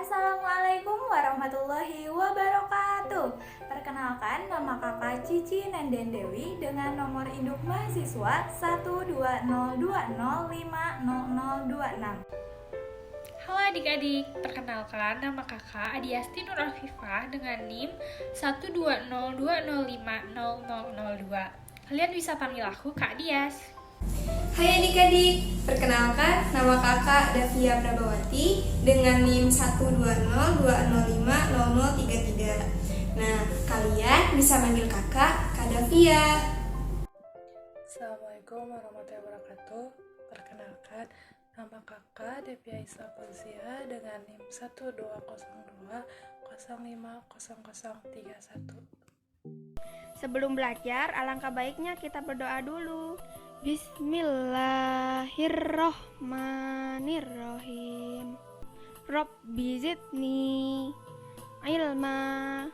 Assalamualaikum warahmatullahi wabarakatuh. Perkenalkan, nama kakak Cici Nenden Dewi dengan nomor induk mahasiswa 12020500026. Halo adik-adik, perkenalkan nama kakak Adiasti Nur Afifah dengan NIM 12020500002. Kalian bisa panggil aku Kak Dias. Hai adik-adik, perkenalkan nama kakak Davia Prabawati dengan NIM 12020500033. Nah, kalian bisa manggil kakak Kak Davia. Assalamualaikum warahmatullahi wabarakatuh. Perkenalkan, nama kakak Devia Isla Fauzia dengan NIM 12020500031. Sebelum belajar, alangkah baiknya kita berdoa dulu. Bismillahirrohmanirrohim. Robbi zidni ilma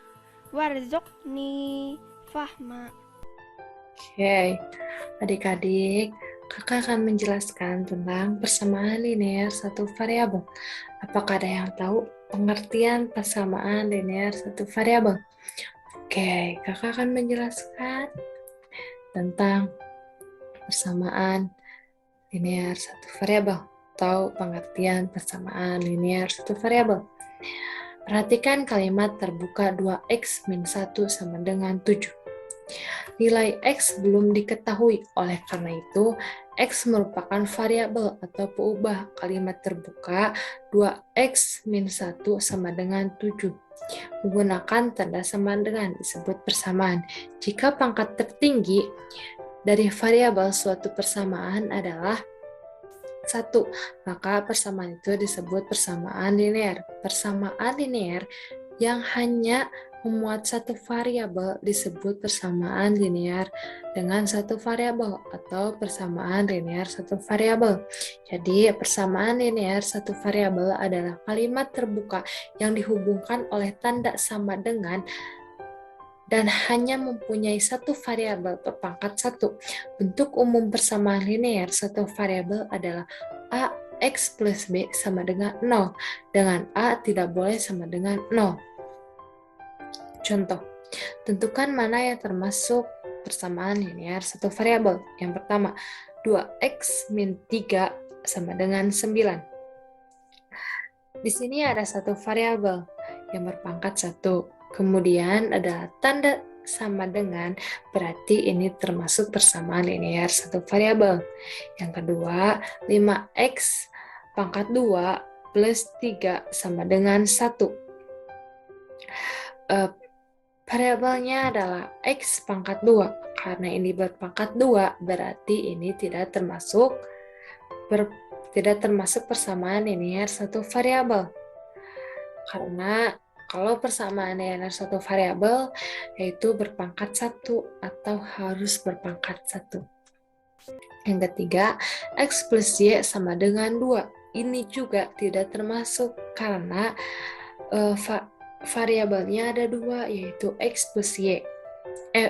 warzuqni fahma. Oke, adik-adik, kakak akan menjelaskan tentang persamaan linear satu variabel. Apakah ada yang tahu pengertian persamaan linear satu variabel? Oke, kakak akan menjelaskan tentang persamaan linear satu variabel atau pengertian persamaan linear satu variabel. Perhatikan kalimat terbuka 2x min 1 sama dengan 7. Nilai x belum diketahui, oleh karena itu x merupakan variabel atau peubah. Kalimat terbuka 2x min 1 sama dengan 7. Menggunakan tanda sama dengan disebut persamaan. Jika pangkat tertinggi dari variabel suatu persamaan adalah 1, maka persamaan itu disebut persamaan linear. Persamaan linear yang hanya memuat satu variabel disebut persamaan linear dengan satu variabel atau persamaan linear satu variabel. Jadi, persamaan linear satu variabel adalah kalimat terbuka yang dihubungkan oleh tanda sama dengan dan hanya mempunyai satu variabel berpangkat 1. Bentuk umum persamaan linear satu variabel adalah a x plus b sama dengan 0, dengan a tidak boleh sama dengan 0. Contoh, tentukan mana yang termasuk persamaan linear satu variabel. Yang pertama, 2x min 3 sama dengan 9. Di sini ada satu variabel yang berpangkat 1. Kemudian ada tanda sama dengan, berarti ini termasuk persamaan linear satu variabel. Yang kedua, 5x pangkat 2 plus 3 sama dengan 1. Variabelnya adalah x pangkat 2. Karena ini berpangkat 2, berarti ini tidak termasuk persamaan linear satu variabel. Karena kalau persamaan linear satu variabel yaitu berpangkat 1 atau harus berpangkat 1. Yang ketiga, x plus y sama dengan 2. Ini juga tidak termasuk karena variabelnya ada 2, yaitu x plus y.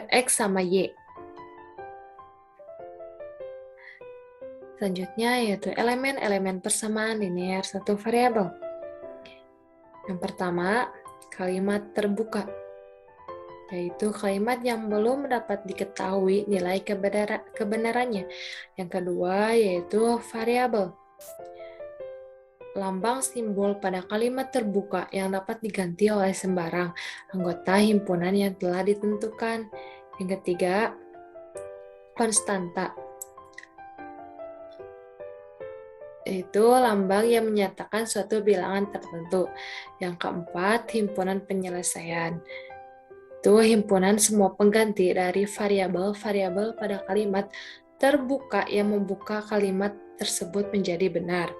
X sama y. Selanjutnya yaitu elemen-elemen persamaan linear satu variabel. Yang pertama, kalimat terbuka, yaitu kalimat yang belum dapat diketahui nilai kebenarannya. Yang kedua, yaitu variabel. Lambang simbol pada kalimat terbuka yang dapat diganti oleh sembarang anggota himpunan yang telah ditentukan. Yang ketiga, konstanta, yaitu lambang yang menyatakan suatu bilangan tertentu. Yang keempat, himpunan penyelesaian. Itu himpunan semua pengganti dari variabel-variabel pada kalimat terbuka yang membuka kalimat tersebut menjadi benar.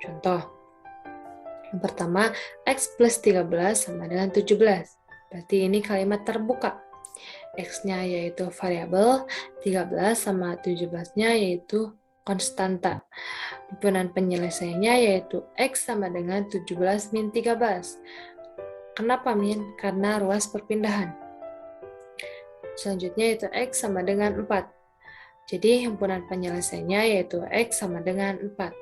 Contoh, yang pertama, x plus 13 sama dengan 17. Berarti ini kalimat terbuka. X-nya yaitu variabel, 13 sama 17-nya yaitu konstanta. Himpunan penyelesaiannya yaitu x sama dengan 17 min 13. Kenapa min? Karena ruas perpindahan. Selanjutnya yaitu x sama dengan 4. Jadi himpunan penyelesaiannya yaitu x sama dengan 4.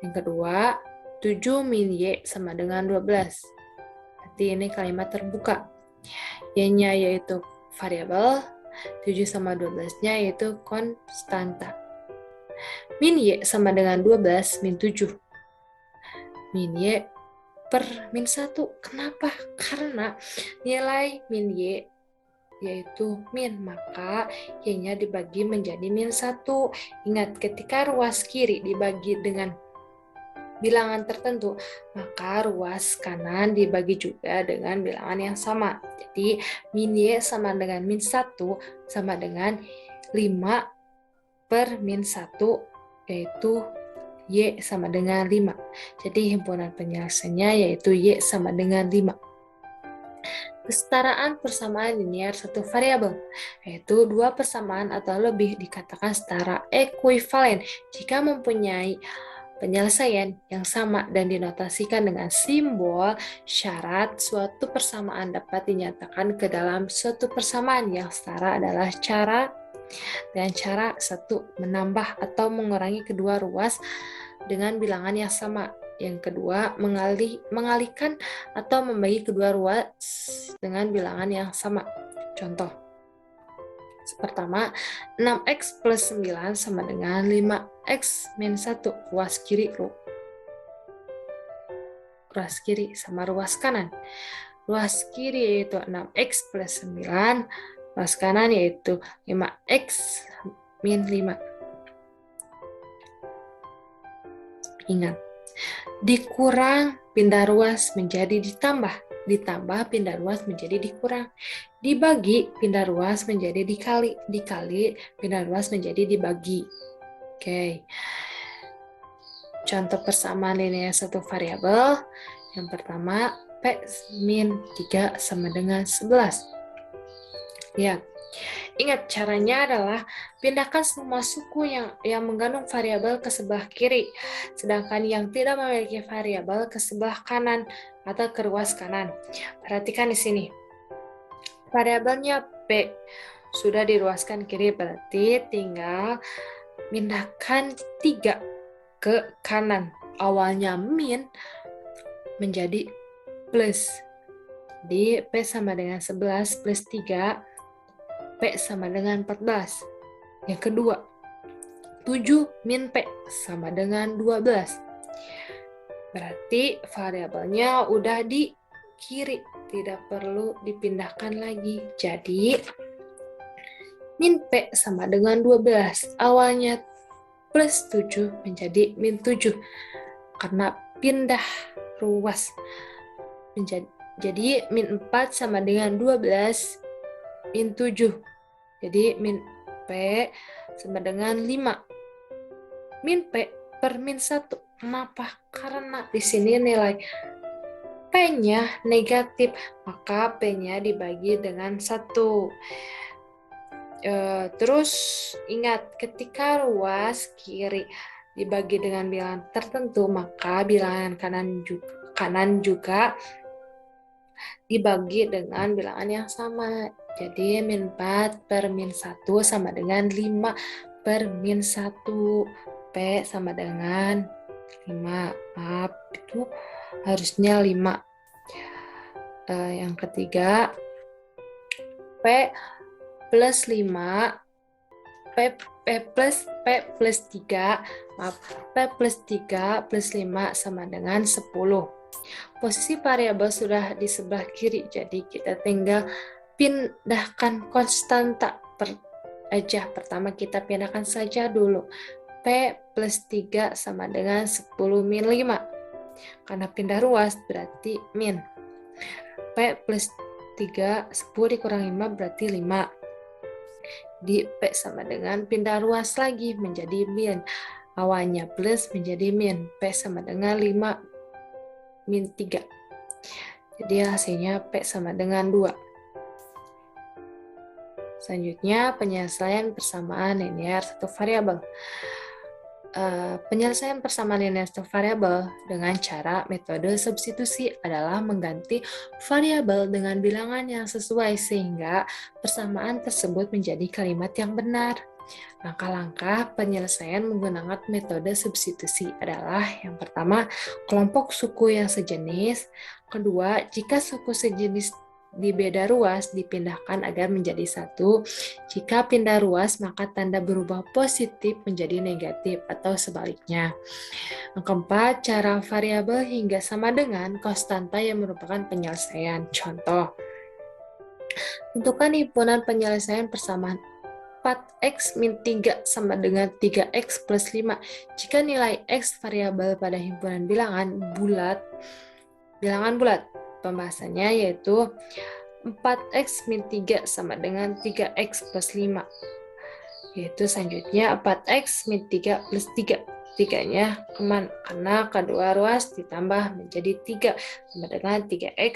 Yang kedua, 7 min Y sama dengan 12. Berarti ini kalimat terbuka. Y-nya yaitu variabel, 7 sama 12-nya yaitu konstanta. Min Y sama dengan 12 min 7. Min Y per min 1. Kenapa? Karena nilai min Y yaitu min, maka Y-nya dibagi menjadi min 1. Ingat, ketika ruas kiri dibagi dengan bilangan tertentu, maka ruas kanan dibagi juga dengan bilangan yang sama. Jadi, min Y sama dengan min 1 sama dengan 5 per min 1, yaitu Y sama dengan 5. Jadi, himpunan penyelesaiannya yaitu Y sama dengan 5. Kesetaraan persamaan linear satu variabel, yaitu dua persamaan atau lebih dikatakan setara ekuivalen jika mempunyai penyelesaian yang sama dan dinotasikan dengan simbol syarat suatu persamaan dapat dinyatakan ke dalam suatu persamaan yang setara adalah dengan cara satu, menambah atau mengurangi kedua ruas dengan bilangan yang sama. Yang kedua, mengalihkan atau membagi kedua ruas dengan bilangan yang sama. Contoh. Pertama, 6x plus 9 sama dengan 5x min 1. Ruas kiri sama ruas kanan. Ruas kiri yaitu 6x plus 9. Ruas kanan yaitu 5x min 5. Ingat. Dikurang pindah ruas menjadi ditambah pindah ruas menjadi dikurang, dibagi pindah ruas menjadi dikali pindah ruas menjadi dibagi. Oke. Contoh persamaan linear satu variabel. Yang pertama, P min 3 sama dengan 11. Lihat. Ingat, caranya adalah pindahkan semua suku yang mengandung variabel ke sebelah kiri, sedangkan yang tidak memiliki variabel ke sebelah kanan atau ke ruas kanan. Perhatikan di sini. Variabelnya P sudah diruaskan kiri, berarti tinggal pindahkan 3 ke kanan. Awalnya min menjadi plus. Di P sama dengan 11 plus 3, P sama dengan 14. Yang kedua, 7 min P sama dengan 12. Berarti variabelnya udah di kiri, tidak perlu dipindahkan lagi. Jadi, min P sama dengan 12. Awalnya plus 7 menjadi min 7. Karena pindah ruas. Jadi, min 4 sama dengan 12 min 7. Jadi min P sama dengan 5. Min P per min 1. Kenapa? Karena di sini nilai P-nya negatif, maka P-nya dibagi dengan 1. Terus ingat, ketika ruas kiri dibagi dengan bilangan tertentu, maka bilangan kanan juga dibagi dengan bilangan yang sama. Jadi min 4 per min 1 sama dengan 5 per min 1. P sama dengan 5. Maaf, itu harusnya 5. Yang ketiga, P plus 5. P plus 3. Maaf, P plus 3 plus 5 sama dengan 10. Posisi variabel sudah di sebelah kiri, jadi kita tinggal pindahkan konstanta aja. Pertama kita pindahkan saja dulu. P plus 3 sama dengan 10 min 5. Karena pindah ruas berarti min. P plus 3, 10 dikurang 5 berarti 5. Di P sama dengan pindah ruas lagi menjadi min. Awalnya plus menjadi min. P sama dengan 5 min 3. Jadi hasilnya P sama dengan 2. Selanjutnya, penyelesaian persamaan linear satu variabel. Penyelesaian persamaan linear satu variabel dengan cara metode substitusi adalah mengganti variabel dengan bilangan yang sesuai sehingga persamaan tersebut menjadi kalimat yang benar. Langkah-langkah penyelesaian menggunakan metode substitusi adalah yang pertama, kelompok suku yang sejenis. Kedua, jika suku sejenis di beda ruas dipindahkan agar menjadi satu. Jika pindah ruas, maka tanda berubah positif menjadi negatif atau sebaliknya. Yang keempat, cara variabel hingga sama dengan konstanta yang merupakan penyelesaian. Contoh, tentukan himpunan penyelesaian persamaan 4x min 3 sama dengan 3x plus 5. Jika nilai x variabel pada himpunan bilangan bulat, pembahasannya yaitu 4x min 3 sama dengan 3x plus 5. Yaitu selanjutnya 4x min 3 plus 3. 3-nya karena kedua ruas ditambah menjadi 3 sama dengan 3x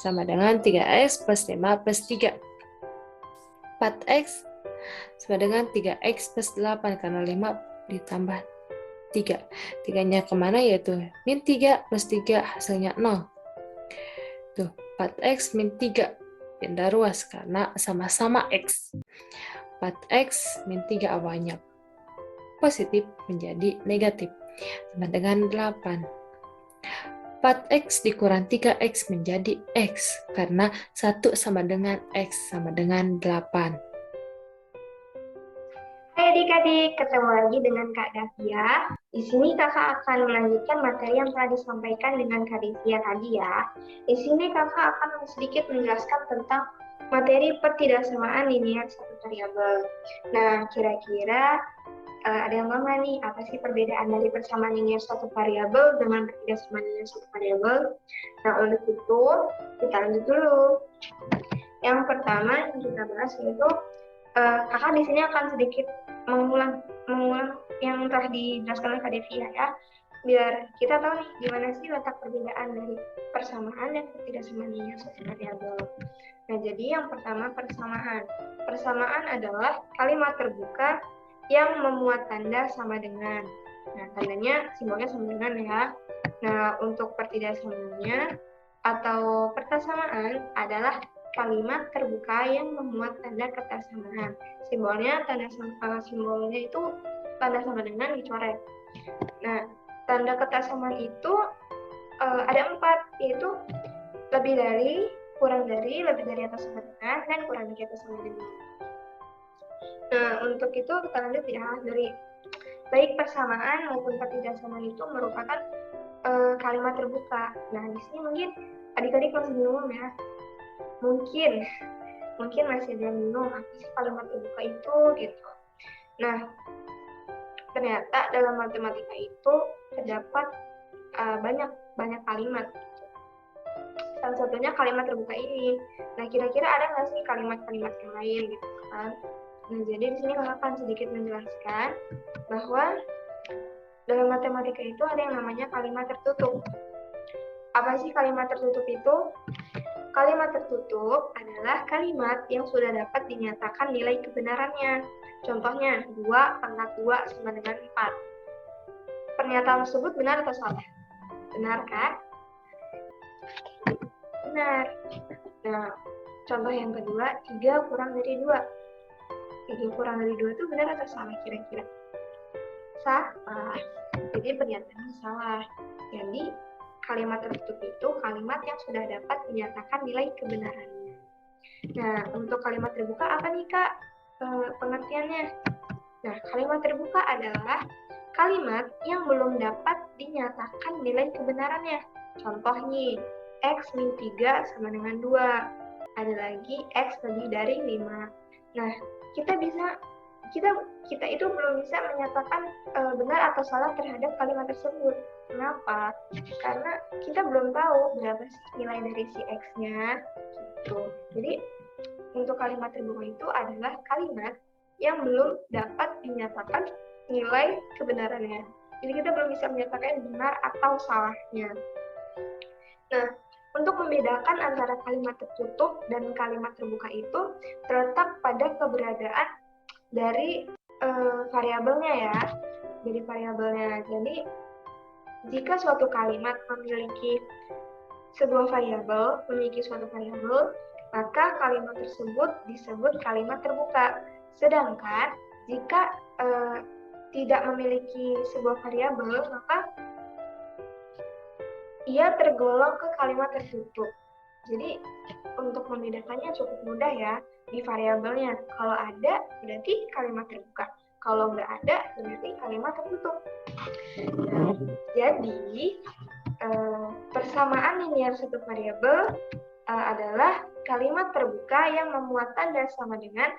sama dengan 3x plus 5 plus 3. 4x sama dengan 3x plus 8 karena 5 ditambah 3. 3-nya kemana yaitu min 3 plus 3 hasilnya 0. Tuh, 4x min 3 pindah ruas karena sama-sama x. 4x min 3 awalnya positif menjadi negatif sama dengan 8. 4x dikurang 3x menjadi x karena 1 sama dengan x sama dengan 8. Hai adik-adik, ketemu lagi dengan Kak Davia. Di sini kakak akan melanjutkan materi yang telah disampaikan dengan Kak Divya tadi ya. Di sini kakak akan sedikit menjelaskan tentang materi pertidaksamaan linear satu variabel. Nah, kira-kira ada yang mau nggak nih, apa sih perbedaan dari persamaan linear satu variabel dengan pertidaksamaan linear satu variabel? Nah, untuk itu kita lanjut dulu. Yang pertama yang kita bahas yaitu kakak di sini akan sedikit mengulang yang telah dijelaskan oleh Kak Devia ya, biar kita tahu nih gimana sih letak perbedaan dari persamaan dan ketidaksamaan linear satu variabel. Nah, jadi yang pertama persamaan. Persamaan adalah kalimat terbuka yang memuat tanda sama dengan. Nah, tandanya simbolnya sama dengan ya. Nah, untuk pertidaksamaannya atau persamaan adalah kalimat terbuka yang memuat tanda ketersamaan. Simbolnya simbolnya itu tanda sama dengan dicoret. Nah, tanda ketersamaan itu ada 4, yaitu lebih dari, kurang dari, lebih dari atau sama dengan, dan kurang dari atau sama dengan. Nah, untuk itu kita lanjut ya, dari baik persamaan maupun pertidaksamaan itu merupakan kalimat terbuka. Nah, di sini mungkin adik-adik masih bingung ya. Mungkin masih ada yang bingung apa sih kalimat terbuka itu gitu. Nah, ternyata dalam matematika itu terdapat banyak kalimat. Salah satunya kalimat terbuka ini. Nah, kira-kira ada nggak sih kalimat-kalimat yang lain gitu kan? Nah, jadi di sini kakak akan sedikit menjelaskan bahwa dalam matematika itu ada yang namanya kalimat tertutup. Apa sih kalimat tertutup itu? Kalimat tertutup adalah kalimat yang sudah dapat dinyatakan nilai kebenarannya. Contohnya, 2 pangkat 2 sama dengan 4. Pernyataan tersebut benar atau salah? Benar kan? Benar. Nah, contoh yang kedua, 3 kurang dari 2. 3 kurang dari 2 itu benar atau salah kira-kira? Salah. Jadi pernyataannya salah. Jadi kalimat tertutup itu kalimat yang sudah dapat dinyatakan nilai kebenarannya. Nah, untuk kalimat terbuka apa nih Kak pengertiannya? Nah, kalimat terbuka adalah kalimat yang belum dapat dinyatakan nilai kebenarannya. Contoh nih, x min 3 sama dengan 2. Ada lagi x lebih dari 5. Nah, kita itu belum bisa menyatakan benar atau salah terhadap kalimat tersebut. Kenapa? Karena kita belum tahu berapa sih nilai dari si x-nya gitu. Jadi untuk kalimat terbuka itu adalah kalimat yang belum dapat dinyatakan nilai kebenarannya. Jadi kita belum bisa menyatakan benar atau salahnya. Nah, untuk membedakan antara kalimat tertutup dan kalimat terbuka itu terletak pada keberadaan dari variabelnya ya. Jadi variabelnya. Jadi jika suatu kalimat memiliki suatu variabel, maka kalimat tersebut disebut kalimat terbuka. Sedangkan Jika tidak memiliki sebuah variabel, maka ia tergolong ke kalimat tertutup. Jadi untuk membedakannya cukup mudah ya di variabelnya. Kalau ada berarti kalimat terbuka. Kalau nggak ada berarti kalimat tertutup. Nah, jadi persamaan linier satu variabel adalah kalimat terbuka yang memuat tanda sama dengan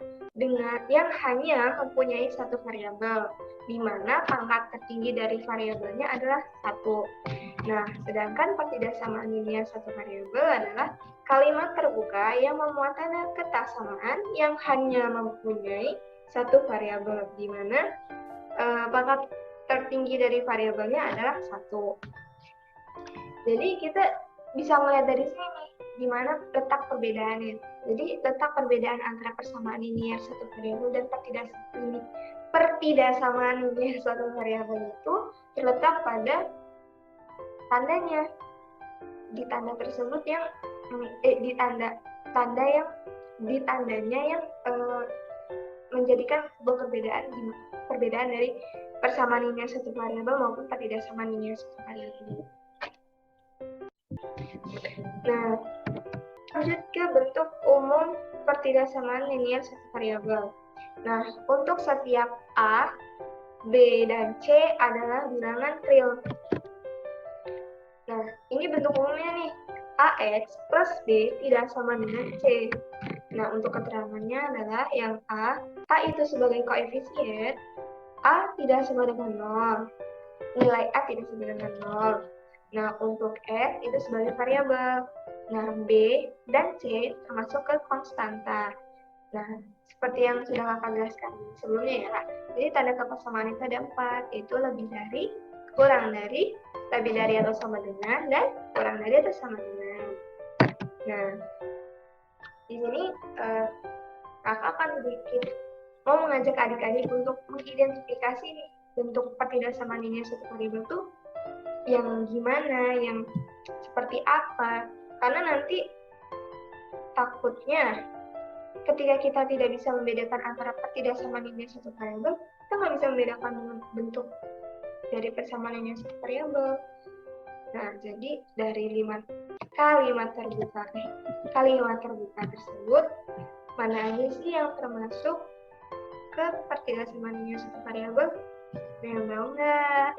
yang hanya mempunyai satu variabel, di mana pangkat tertinggi dari variabelnya adalah 1. Nah, sedangkan pertidaksamaan linier satu variabel adalah kalimat terbuka yang memuat tanda ketaksamaan yang hanya mempunyai satu variabel, di mana pangkat tertinggi dari variabelnya adalah 1. Jadi kita bisa melihat dari sini di mana letak perbedaannya. Jadi letak perbedaan antara persamaan linier satu variabel dan pertidaksamaan linier satu variabel itu terletak pada tandanya. Di tanda tersebut yang di tandanya yang menjadikan sebuah perbedaan dari persamaan linier satu variabel maupun pertidaksamaan linier satu variabel. Nah, lanjut ke bentuk umum pertidaksamaan linier satu variabel. Nah, untuk setiap A, B, dan C adalah bilangan real. Nah, ini bentuk umumnya nih. AX plus B tidak sama dengan C. Nah, untuk keterangannya adalah yang A itu sebagai koefisien, A tidak sama dengan 0. Nilai A tidak sama dengan 0. Nah, untuk F itu sebagai variabel. Nah, B dan C termasuk ke konstanta. Nah, seperti yang sudah Kakak jelaskan sebelumnya ya. Jadi tanda kebersamaan itu ada 4, yaitu lebih dari, kurang dari, lebih dari atau sama dengan, dan kurang dari atau sama dengan. Nah, di sini Kakak akan sedikit mau mengajak adik-adik untuk mengidentifikasi nih, bentuk pertidaksamaan linier satu variabel itu yang gimana, yang seperti apa. Karena nanti takutnya ketika kita tidak bisa membedakan antara pertidaksamaan linier satu variabel, kita nggak bisa membedakan dengan bentuk dari persamaan linier satu variabel. Nah, jadi dari 5 kalimat terbuka tersebut, mana aja sih yang termasuk ke pertidaksamaan linier satu variabel? Ada yang tahu nggak?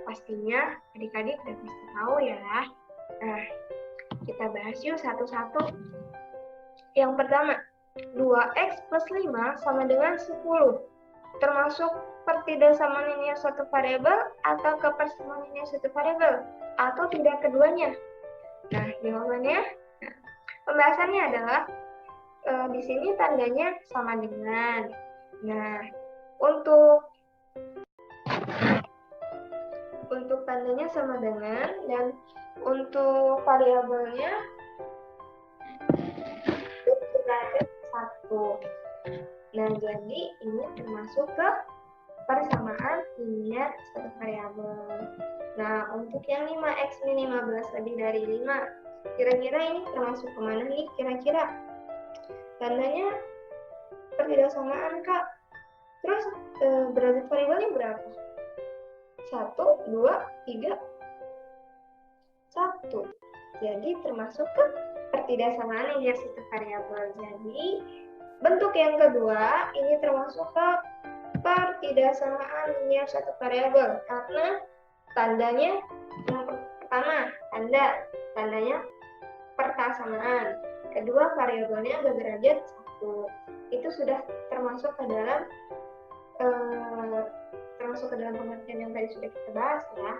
Pastinya adik-adik udah pasti tahu ya. Nah, kita bahas yuk satu-satu. Yang pertama, 2x plus 5 sama dengan 10. Termasuk pertidaksamaan linier satu variabel atau kepersamaan linier satu variabel? Atau tidak keduanya? Nah, jawabannya, pembahasannya adalah di sini tandanya sama dengan. Nah, untuk tandanya sama dengan, dan untuk variabelnya derajat 1. Nah, jadi ini termasuk ke persamaan linier satu variabel. Nah, untuk yang 5x min 15 lebih dari 5, kira-kira ini termasuk kemana nih kira-kira? Tandanya pertidaksamaan, Kak. Terus derajat variabelnya berapa? 1, 2, 3, 1. Jadi termasuk ke pertidaksamaan linier satu variabel. Jadi bentuk yang kedua ini termasuk ke pertidaksamaan linier satu variabel karena tandanya yang pertama tandanya persamaan. Kedua, variabelnya berderajat 1. Itu sudah termasuk ke dalam pengertian yang tadi sudah kita bahas ya.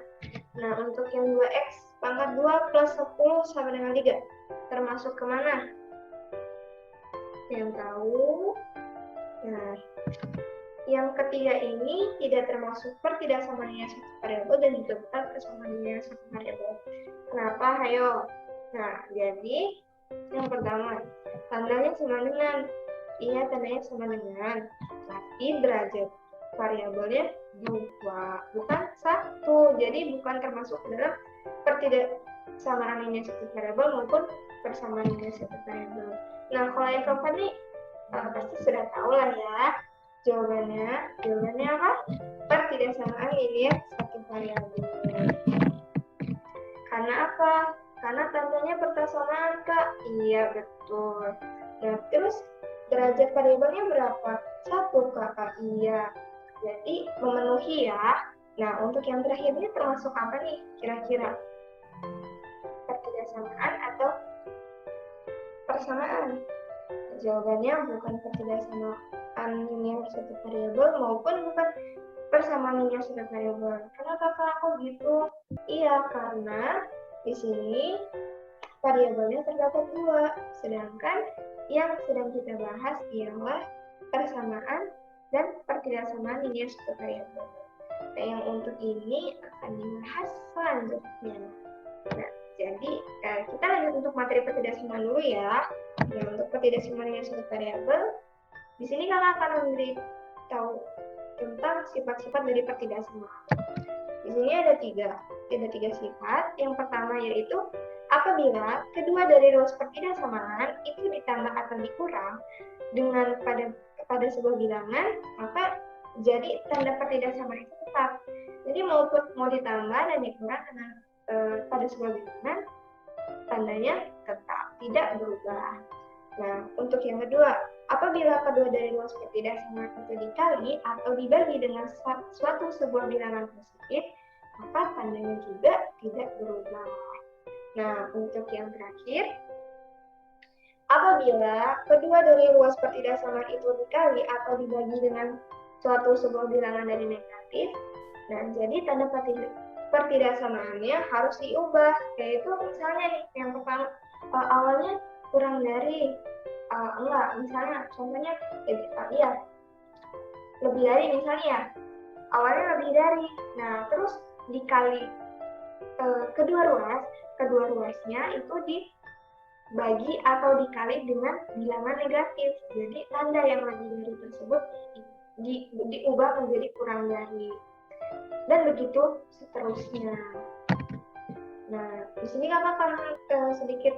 Nah, untuk yang 2x pangkat 2 plus 10 sama dengan 3 termasuk kemana? Yang tahu? Nah, yang ketiga ini tidak termasuk pertidaksamaan linier satu variabel dan juga bukan persamaan linier satu variabel. Kenapa? Ayo. Nah, jadi yang pertama, tandanya sama dengan. Iya, tandanya sama dengan. Tapi derajat variabelnya 2, bukan 1. Jadi bukan termasuk dalam pertidaksamaan linier satu variabel maupun persamaan linier satu variabel. Nah, kalau yang keempat nih pasti sudah tahu lah ya. Jawabannya apa? Pertidaksamaan linear satu variabel. Karena apa? Karena tandanya persamaan, Kak. Iya, betul. Nah, terus derajat variabelnya berapa? 1, Kak. Iya. Jadi memenuhi ya. Nah, untuk yang terakhir ini termasuk apa nih kira-kira? Pertidaksamaan atau persamaan? Jawabannya bukan pertidaksamaan linear satu variabel maupun bukan persamaan linear satu variabel. Kenapa Kak aku gitu? Iya, karena di sini variabelnya terdapat 2, sedangkan yang sedang kita bahas ialah persamaan dan pertidaksamaan linear satu variabel. Nah, yang untuk ini akan dibahas selanjutnya. Nah, jadi kita lanjut untuk materi pertidaksamaan dulu ya. Nah, untuk pertidaksamaan linear satu variabel, di sini kakak akan memberitahu tentang sifat-sifat dari pertidaksamaan. Di sini ada tiga sifat. Yang pertama yaitu apabila kedua dari ruas pertidaksamaan itu ditambah atau dikurang dengan pada sebuah bilangan, maka jadi tanda pertidaksamaan itu tetap. Jadi mau ditambah dan dikurang dengan pada sebuah bilangan, tandanya tetap, tidak berubah. Nah, untuk yang kedua, apabila kedua dari ruas pertidaksamaan itu dikali atau dibagi dengan suatu sebuah bilangan positif, maka tandanya juga tidak berubah. Nah, untuk yang terakhir, apabila kedua dari ruas pertidaksamaan itu dikali atau dibagi dengan suatu sebuah bilangan dari negatif, nah jadi tanda pertidaksamaannya harus diubah, yaitu misalnya nih, yang pertama awalnya kurang dari misalnya contohnya lebih dari, misalnya awalnya lebih dari, nah terus dikali kedua ruasnya itu dibagi atau dikali dengan bilangan negatif, jadi tanda yang lebih dari tersebut diubah menjadi kurang dari, dan begitu seterusnya. Nah, di sini kakak akan sedikit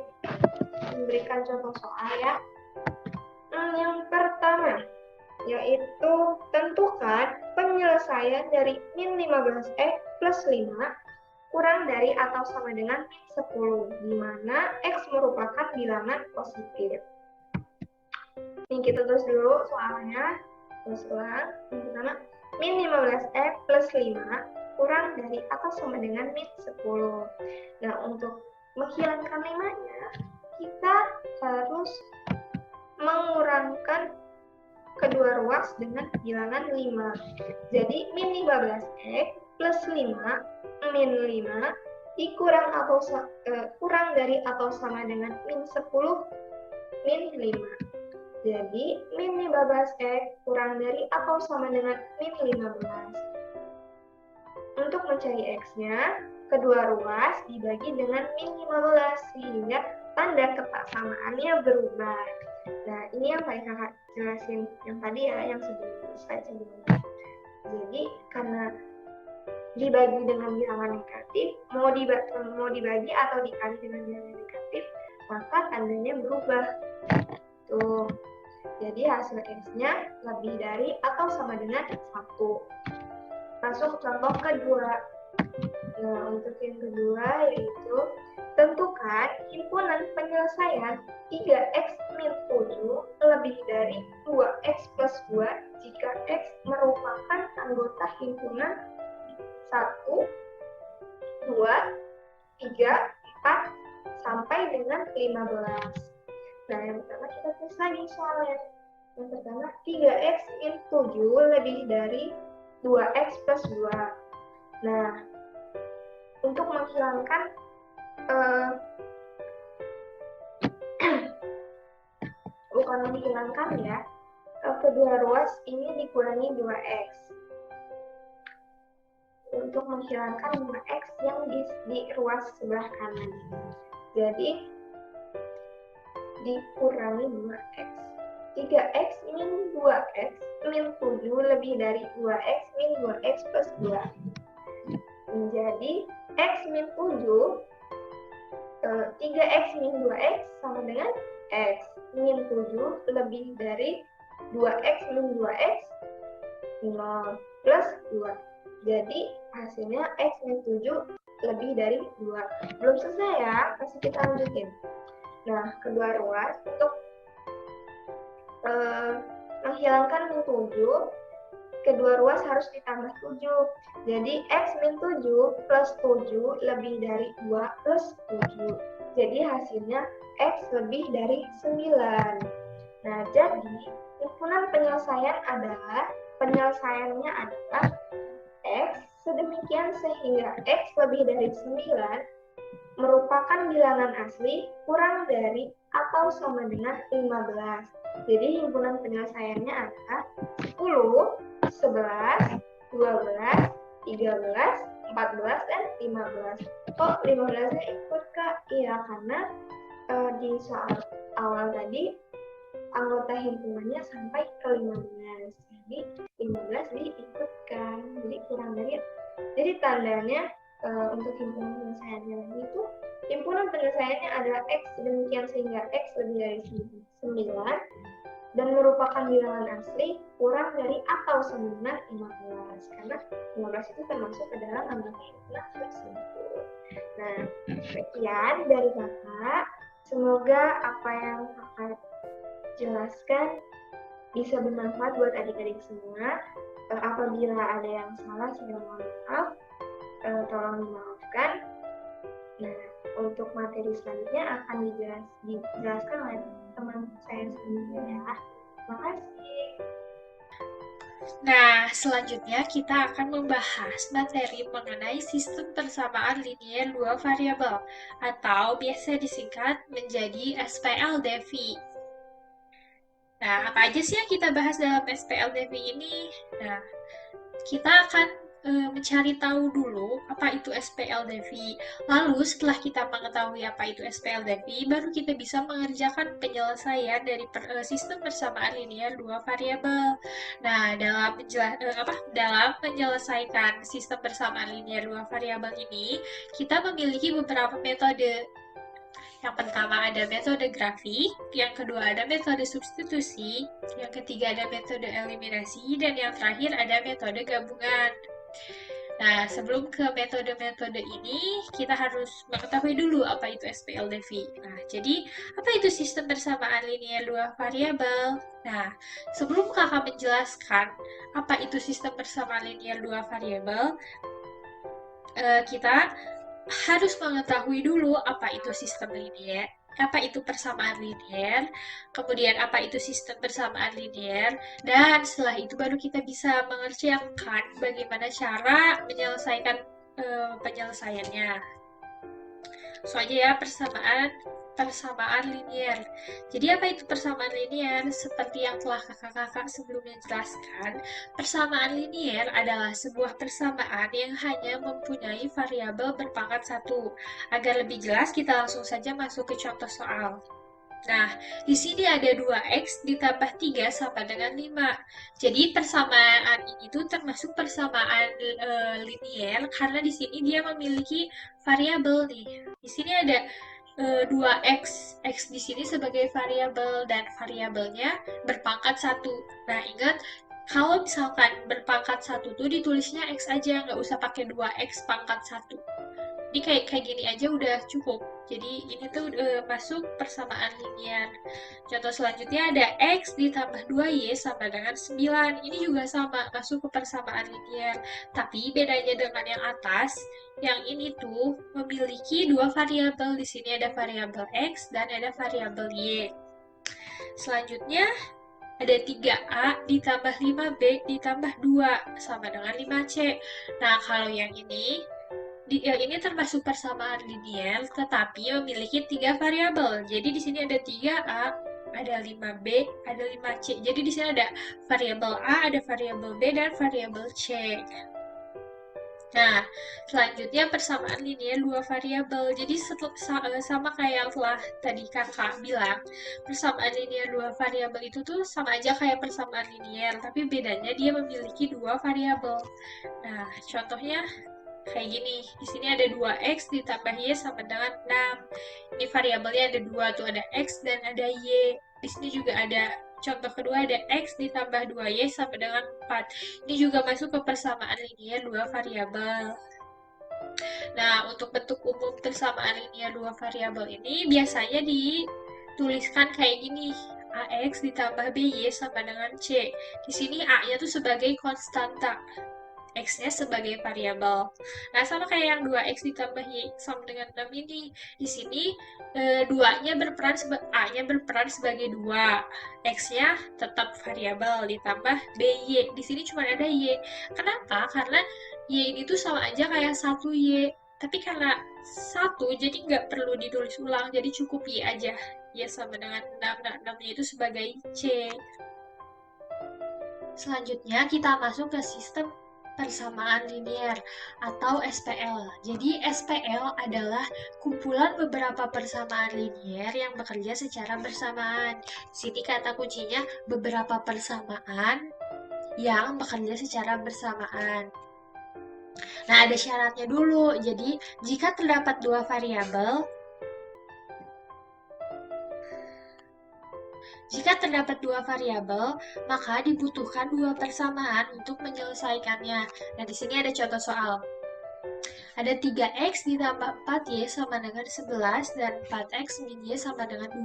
memberikan contoh soal ya. Yang pertama yaitu tentukan penyelesaian dari min 15x plus 5 kurang dari atau sama dengan min 10, di mana x merupakan bilangan positif. Ini kita tulis dulu soalnya. Terus ulang, yang pertama, min 15x plus 5 kurang dari atau sama dengan min 10. Nah, untuk menghilangkan 5-nya, kita harus mengurangkan kedua ruas dengan bilangan 5. Jadi, min 15x plus 5, min 5, dikurang atau kurang dari atau sama dengan min 10, min 5. Jadi, min 15x kurang dari atau sama dengan min 15. Untuk mencari x-nya, kedua ruas dibagi dengan min 15, sehingga tanda kesaksamaannya berubah. Nah, ini yang paling kakak jelasin yang tadi ya, yang slide sebelumnya. Jadi, karena dibagi dengan bilangan negatif, mau dibagi atau dikali dengan bilangan negatif, maka tandanya berubah. Tuh. Jadi hasil X-nya lebih dari atau sama dengan 1. Masuk contoh kedua. Nah, untuk yang kedua yaitu tentukan himpunan penyelesaian 3x min 7 lebih dari 2x plus 2 jika X merupakan anggota himpunan 1, 2, 3, 4, sampai dengan 15. Nah, yang pertama kita tulis lagi soalnya. Yang pertama, 3x min 7 lebih dari 2x plus 2. Nah, untuk menghilangkan bukan menghilangkan ya, kedua ruas ini dikurangi 2x. Untuk menghilangkan 2x yang di ruas sebelah kanan. Jadi, dikurangi 2x. 3x min 2x min 7 lebih dari 2x min 2x plus 2. Menjadi x min 7, 3x min 2x sama dengan x min 7 lebih dari 2x min 2x 0 plus 2. Jadi hasilnya X min 7 lebih dari 2. Belum selesai ya, masih kita lanjutin. Nah, kedua ruas untuk menghilangkan min 7, kedua ruas harus ditambah 7. Jadi X min 7 plus 7 lebih dari 2 plus 7. Jadi hasilnya X lebih dari 9. Nah, jadi himpunan penyelesaiannya adalah X sedemikian sehingga X lebih dari 9 merupakan bilangan asli kurang dari atau sama dengan 15. Jadi himpunan penyelesaiannya adalah 10, 11, 12, 13, 14, dan 15. Kok 15-nya ikut, Kak? Iya, karena di soal awal tadi anggota himpunannya sampai ke 15. Jadi 15 diikutkan. Jadi kurang dari. Jadi tandanya untuk himpunan penyelesaiannya lagi itu himpunan penyelesaiannya adalah X demikian sehingga X lebih dari 9 dan merupakan bilangan asli kurang dari atau sama dengan 15. Karena 15 itu termasuk ke dalam anggota himpunan tersebut. Nah, sekian dari Kakak. Semoga apa yang Kakak jelaskan bisa bermanfaat buat adik-adik semua. Apabila ada yang salah, saya mohon maaf. Tolong dimaafkan. Nah, untuk materi selanjutnya akan dijelaskan oleh teman saya selanjutnya ya. Terima kasih. Nah, selanjutnya kita akan membahas materi mengenai sistem persamaan linier dua variabel atau biasa disingkat menjadi SPLDV. Nah, apa aja sih yang kita bahas dalam SPLDV ini? Nah, kita akan mencari tahu dulu apa itu SPLDV. Lalu setelah kita mengetahui apa itu SPLDV, baru kita bisa mengerjakan penyelesaian dari sistem persamaan linier dua variabel. Nah, dalam menyelesaikan sistem persamaan linier dua variabel ini, kita memiliki beberapa metode. Yang pertama ada metode grafik, yang kedua ada metode substitusi, yang ketiga ada metode eliminasi, dan yang terakhir ada metode gabungan. Nah, sebelum ke metode-metode ini, kita harus mengetahui dulu apa itu SPLDV. Nah, jadi apa itu sistem persamaan linier dua variabel? Nah, sebelum kakak menjelaskan apa itu sistem persamaan linier dua variabel, kita harus mengetahui dulu apa itu sistem linier, apa itu persamaan linier, kemudian apa itu sistem persamaan linier, dan setelah itu baru kita bisa mengerjakan bagaimana cara menyelesaikan penyelesaiannya. Soalnya ya, persamaan linier. Jadi apa itu persamaan linier? Seperti yang telah kakak-kakak sebelumnya jelaskan, persamaan linier adalah sebuah persamaan yang hanya mempunyai variabel berpangkat 1. Agar lebih jelas, kita langsung saja masuk ke contoh soal. Nah, di sini ada 2x ditambah 3 sama dengan 5. Jadi persamaan ini tuh termasuk persamaan linier karena di sini dia memiliki variabel nih. Di sini ada 2x, x di sini sebagai variabel dan variabelnya berpangkat 1. Nah, ingat kalau misalkan berpangkat 1 tuh ditulisnya x aja, nggak usah pakai 2x pangkat 1. Ini kayak gini aja udah cukup. Jadi ini tuh masuk persamaan linier. Contoh selanjutnya ada x ditambah 2y sama dengan 9. Ini juga sama, masuk ke persamaan linier. Tapi bedanya dengan yang atas, yang ini tuh memiliki dua variabel. Di sini ada variabel x dan ada variabel y. Selanjutnya ada 3a ditambah 5b ditambah 2 sama dengan 5c. Nah, kalau yang ini termasuk persamaan linier, tetapi memiliki 3 variabel. Jadi di sini ada 3a, ada 5b, ada 5c. Jadi di sini ada variabel a, ada variabel b, dan variabel c. Nah, selanjutnya persamaan linier dua variabel. Jadi sama kayak yang telah tadi kakak bilang, persamaan linier dua variabel itu tuh sama aja kayak persamaan linier, tapi bedanya dia memiliki 2 variabel. Nah, contohnya kayak gini. Di sini ada 2x ditambah y sama dengan 6. Ini variabelnya ada 2 tuh, ada x dan ada y. Di sini juga ada Contoh kedua ada X ditambah 2Y sama dengan 4. Ini juga masuk ke persamaan linier dua variabel. Nah, untuk bentuk umum persamaan linier dua variabel ini biasanya dituliskan kayak gini. AX ditambah BY sama dengan C. Di sini A-nya tuh sebagai konstanta, X-nya sebagai variabel. Nah, sama kayak yang 2X ditambah Y sama dengan 6 ini. Di sini A-nya berperan sebagai 2. X-nya tetap variabel ditambah BY. Di sini cuma ada Y. Kenapa? Karena Y ini tuh sama aja kayak 1Y. Tapi karena 1, jadi nggak perlu ditulis ulang, jadi cukup Y aja. Y sama dengan 6. Nah, 6-nya itu sebagai C. Selanjutnya kita masuk ke sistem persamaan linier atau SPL. Jadi SPL adalah kumpulan beberapa persamaan linier yang bekerja secara bersamaan. Di sini kata kuncinya beberapa persamaan yang bekerja secara bersamaan. Nah, ada syaratnya dulu. Jadi, jika terdapat dua variabel, maka dibutuhkan dua persamaan untuk menyelesaikannya. Nah, di sini ada contoh soal. Ada 3X ditambah 4Y sama dengan 11 dan 4X min Y sama dengan 2.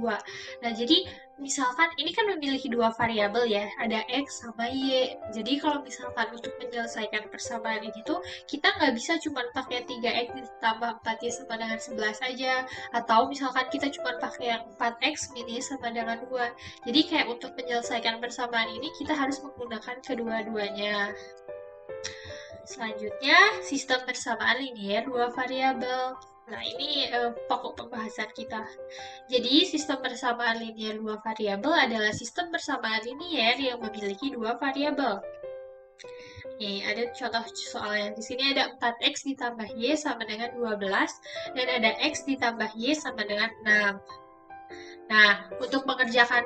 Nah, jadi misalkan ini kan memiliki dua variabel ya, ada X sama Y. Jadi kalau misalkan untuk menyelesaikan persamaan ini tuh, kita nggak bisa cuma pakai 3X ditambah 4Y sama dengan 11 aja. Atau misalkan kita cuma pakai yang 4X min Y sama dengan 2. Jadi kayak untuk menyelesaikan persamaan ini, kita harus menggunakan kedua-duanya. Selanjutnya, sistem persamaan linier dua variabel. Nah, ini pokok pembahasan kita. Jadi, sistem persamaan linier dua variabel adalah sistem persamaan linier yang memiliki dua variabel. Nih, ada contoh soalnya. Di sini ada 4X ditambah Y sama dengan 12, dan ada X ditambah Y sama dengan 6. Nah, untuk mengerjakan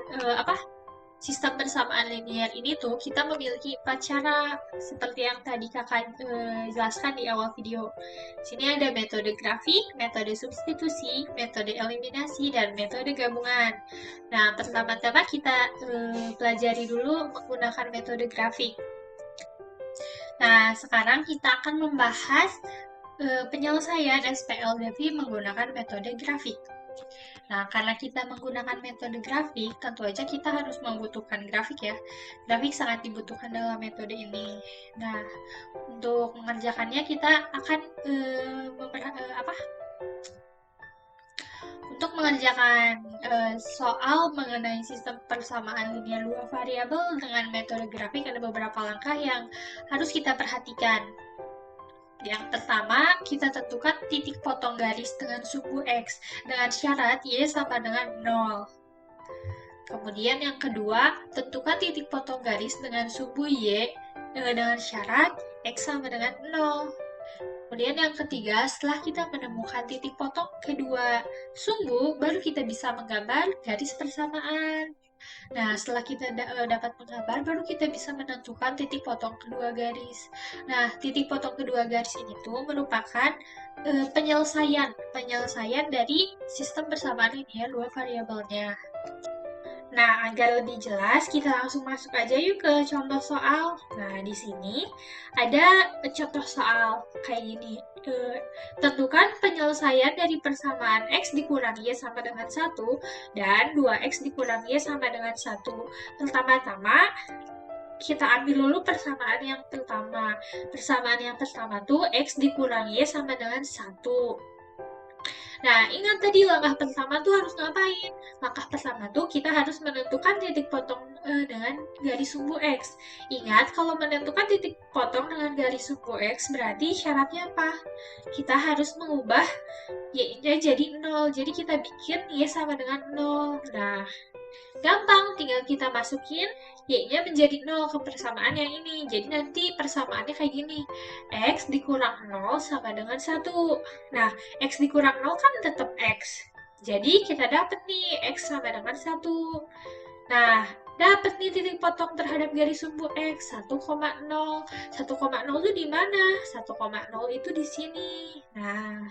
sistem persamaan linier ini tuh kita memiliki 4 cara seperti yang tadi kakak jelaskan di awal video. Sini ada metode grafik, metode substitusi, metode eliminasi, dan metode gabungan. Nah, pertama-tama kita pelajari dulu menggunakan metode grafik. Nah, sekarang kita akan membahas penyelesaian SPL Devi menggunakan metode grafik. Nah, karena kita menggunakan metode grafik, tentu aja kita harus membutuhkan grafik ya. Grafik sangat dibutuhkan dalam metode ini. Nah, untuk mengerjakannya kita akan untuk mengerjakan soal mengenai sistem persamaan linier dua variabel dengan metode grafik ada beberapa langkah yang harus kita perhatikan. Yang pertama, kita tentukan titik potong garis dengan sumbu X dengan syarat Y sama dengan 0. Kemudian yang kedua, tentukan titik potong garis dengan sumbu Y dengan syarat X sama dengan 0. Kemudian yang ketiga, setelah kita menemukan titik potong kedua sumbu, baru kita bisa menggambar garis persamaan. Nah, setelah kita dapat menggambar, baru kita bisa menentukan titik potong kedua garis. Nah, titik potong kedua garis ini tuh merupakan penyelesaian dari sistem persamaan linier dua variabelnya. Nah, agar lebih jelas, kita langsung masuk aja yuk ke contoh soal. Nah, di sini ada contoh soal kayak gini. Tentukan penyelesaian dari persamaan X dikurangi Y sama dengan 1 dan 2X dikurangi Y sama dengan 1. Pertama-tama, kita ambil dulu persamaan yang pertama. Persamaan yang pertama tuh X dikurangi Y sama dengan 1. Nah, ingat tadi langkah pertama tuh harus ngapain? Langkah pertama tuh kita harus menentukan titik potong dengan garis sumbu X. Ingat, kalau menentukan titik potong dengan garis sumbu X, berarti syaratnya apa? Kita harus mengubah Y-nya jadi 0. Jadi kita bikin Y sama dengan 0. Nah, gampang, tinggal kita masukin Y-nya menjadi 0 ke persamaan yang ini. Jadi nanti persamaannya kayak gini. X dikurang 0 sama dengan 1. Nah, X dikurang 0 kan tetap X. Jadi kita dapat nih X sama dengan 1. Nah, dapat nih titik potong terhadap garis sumbu X 1,0. 1,0 itu di mana? 1,0 itu di sini. Nah,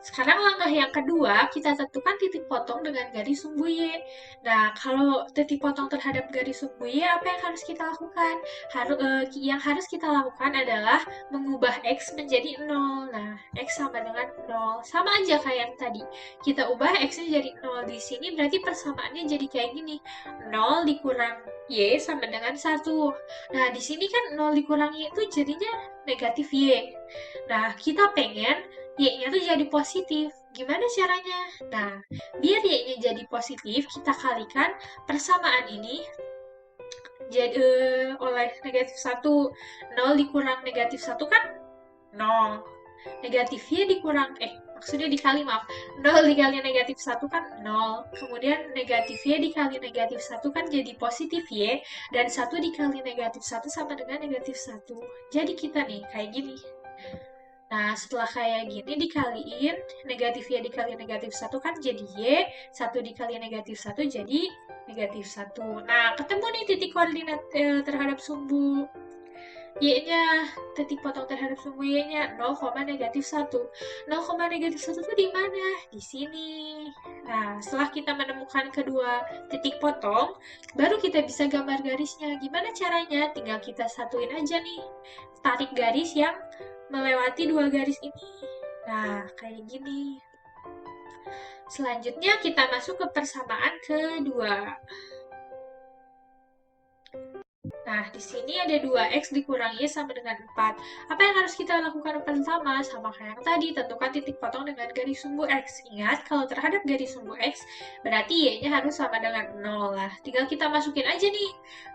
Sekarang langkah yang kedua, kita tentukan titik potong dengan garis sumbu Y. Nah, kalau titik potong terhadap garis sumbu Y, apa yang harus kita lakukan? Yang harus kita lakukan adalah mengubah X menjadi 0. Nah, X sama dengan 0. Sama aja kayak yang tadi. Kita ubah X-nya jadi 0. Di sini berarti persamaannya jadi kayak gini. 0 dikurang Y sama dengan 1. Nah, di sini kan 0 dikurang Y itu jadinya negatif Y. Nah, kita pengen Y-nya tuh jadi positif. Gimana caranya? Nah, biar Y-nya jadi positif, kita kalikan persamaan ini jadi oleh negatif 1. 0 dikurang negatif 1 kan 0. Negatif Y dikurang, maksudnya dikali, maaf. 0 dikali negatif 1 kan 0. Kemudian negatif Y dikali negatif 1 kan jadi positif Y. Dan 1 dikali negatif 1 sama dengan negatif 1. Jadi kita nih, kayak gini. Nah, setelah kayak gini dikaliin, negatif Y dikali negatif 1 kan jadi Y, 1 dikali negatif 1 jadi negatif 1. Nah, ketemu nih titik koordinat terhadap sumbu Y-nya, titik potong terhadap sumbu Y-nya 0, negatif 1. 0, negatif 1 itu di mana? Di sini. Nah, setelah kita menemukan kedua titik potong, baru kita bisa gambar garisnya. Gimana caranya? Tinggal kita satuin aja nih. Tarik garis yang melewati dua garis ini. Nah, kayak gini. Selanjutnya kita masuk ke persamaan kedua. Nah, di sini ada 2x dikurang y sama dengan 4. Apa yang harus kita lakukan pertama? Sama kayak yang tadi, tentukan titik potong dengan garis sumbu x. Ingat, kalau terhadap garis sumbu x, berarti y-nya harus sama dengan 0 lah. Tinggal kita masukin aja nih,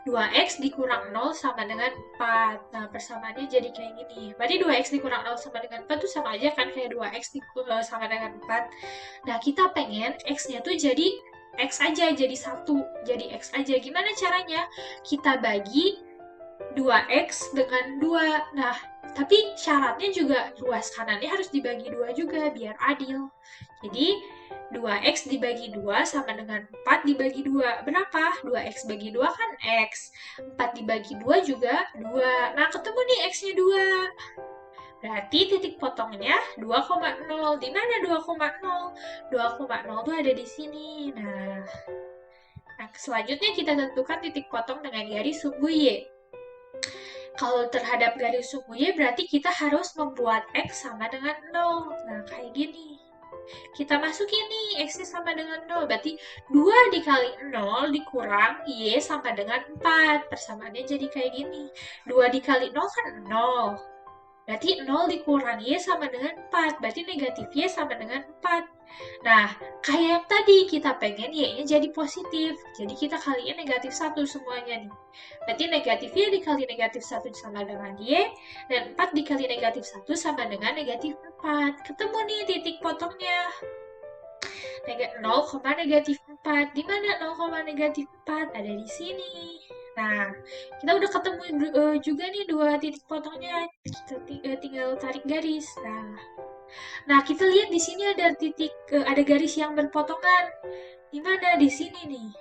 2x dikurang 0 sama dengan 4. Nah, persamaannya jadi kayak gini. Berarti 2x dikurang 0 sama dengan 4 itu sama aja kan kayak 2x sama dengan 4. Nah, kita pengen x-nya tuh jadi X aja, jadi 1, jadi X aja. Gimana caranya? Kita bagi 2X dengan 2. Nah, tapi syaratnya juga ruas kanannya harus dibagi 2 juga, biar adil. Jadi, 2X dibagi 2 sama dengan 4 dibagi 2. Berapa? 2X bagi 2 kan X. 4 dibagi 2 juga 2. Nah, ketemu nih X-nya 2. Berarti titik potongnya 2,0. Di mana 2,0? 2,0 itu ada di sini. Nah, selanjutnya kita tentukan titik potong dengan garis sumbu Y. Kalau terhadap garis sumbu Y berarti kita harus membuat X sama dengan 0. Nah, kayak gini. Kita masukin nih, X-nya sama dengan 0. Berarti 2 dikali 0 dikurang Y sama dengan 4. Persamaannya jadi kayak gini. 2 dikali 0 kan 0. Berarti 0 dikurang Y sama dengan 4. Berarti negatif Y sama dengan 4. Nah, kayak yang tadi, kita pengen Y-nya jadi positif. Jadi kita kaliin negatif 1 semuanya nih. Berarti negatif Y dikali negatif 1 sama dengan Y. Dan 4 dikali negatif 1 sama dengan negatif 4. Ketemu nih titik potongnya. 0, negatif 4. Di mana 0, negatif 4? Ada di sini. Nah, kita udah ketemu juga nih dua titik potongnya. Kita tinggal tarik garis. Nah, kita lihat di sini ada titik, ada garis yang berpotongan. Di mana? Di sini nih.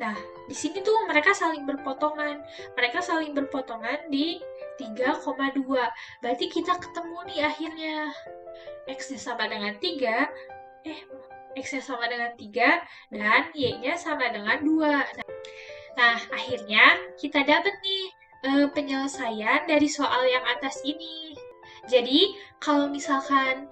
Nah, di sini tuh mereka saling berpotongan. Mereka saling berpotongan di 3,2. Berarti kita ketemu nih akhirnya. X-nya sama dengan 3. X-nya sama dengan 3 dan Y-nya sama dengan 2. Nah, akhirnya kita dapat nih penyelesaian dari soal yang atas ini. Jadi, kalau misalkan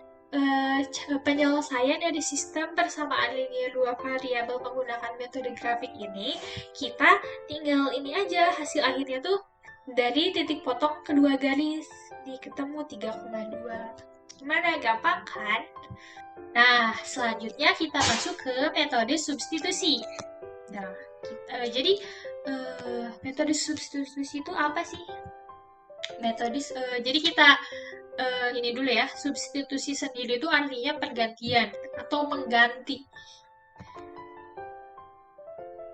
penyelesaian dari sistem persamaan linear dua variabel menggunakan metode grafik ini, kita tinggal ini aja, hasil akhirnya tuh dari titik potong kedua garis, ketemu 3,2. Gimana? Gampang kan? Nah, selanjutnya kita masuk ke metode substitusi. Nah, jadi metode substitusi itu apa sih? Jadi kita ini dulu ya, substitusi sendiri itu artinya pergantian atau mengganti.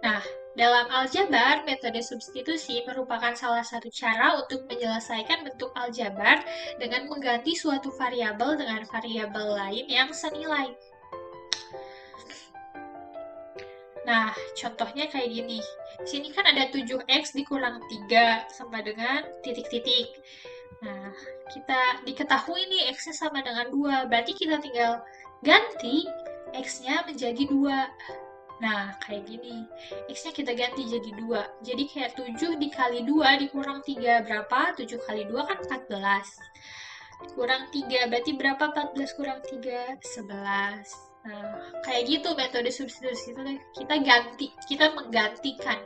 Nah, dalam aljabar, metode substitusi merupakan salah satu cara untuk menyelesaikan bentuk aljabar dengan mengganti suatu variabel dengan variabel lain yang senilai. Nah, contohnya kayak gini. Sini kan ada 7x dikurang 3 sama dengan titik-titik. Nah, kita diketahui nih X-nya sama dengan 2, berarti kita tinggal ganti X-nya menjadi 2. Nah, kayak gini. X-nya kita ganti jadi 2. Jadi kayak 7 dikali 2 dikurang 3. Berapa? 7 kali 2 kan 14. Kurang 3. Berarti berapa 14 kurang 3? 11. Nah, kayak gitu metode substitusi itu. Kita menggantikan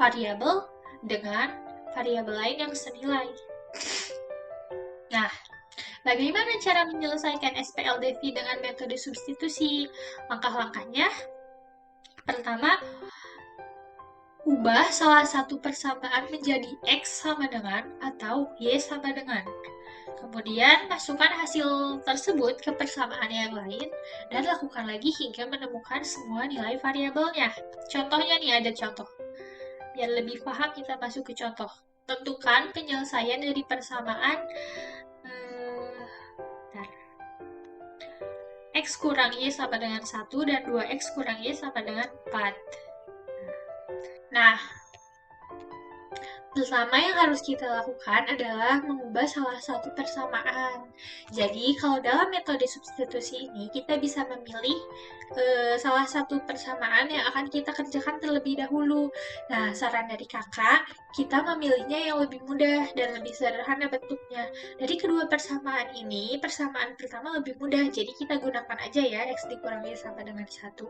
variabel dengan variabel lain yang senilai. Nah, bagaimana cara menyelesaikan SPLDV dengan metode substitusi? Langkah-langkahnya, pertama, ubah salah satu persamaan menjadi X sama dengan atau Y sama dengan. Kemudian, masukkan hasil tersebut ke persamaan yang lain dan lakukan lagi hingga menemukan semua nilai variabelnya. Contohnya nih, ada contoh. Biar lebih paham, kita masuk ke contoh. Tentukan penyelesaian dari persamaan X kurang Y sama dengan 1 dan 2X kurang Y sama dengan 4. Nah, pertama yang harus kita lakukan adalah mengubah salah satu persamaan. Jadi, kalau dalam metode substitusi ini, kita bisa memilih salah satu persamaan yang akan kita kerjakan terlebih dahulu. Nah, saran dari kakak, kita memilihnya yang lebih mudah dan lebih sederhana bentuknya. Dari kedua persamaan ini, persamaan pertama lebih mudah, jadi kita gunakan aja ya, X dikurangi sama dengan 1.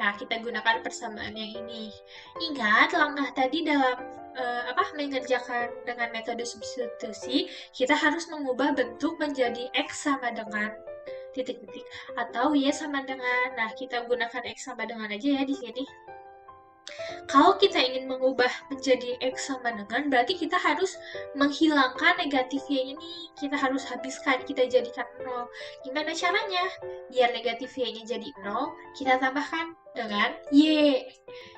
Nah, kita gunakan persamaan yang ini. Ingat, langkah tadi dalam mengerjakan dengan metode substitusi, kita harus mengubah bentuk menjadi X sama dengan titik-titik atau Y sama dengan. Nah, kita gunakan X sama dengan aja ya di sini. Kalau kita ingin mengubah menjadi X sama dengan, berarti kita harus menghilangkan negatif Y ini. Kita harus habiskan, kita jadikan 0. Gimana caranya? Biar negatif Y-nya jadi 0, kita tambahkan dengan Y.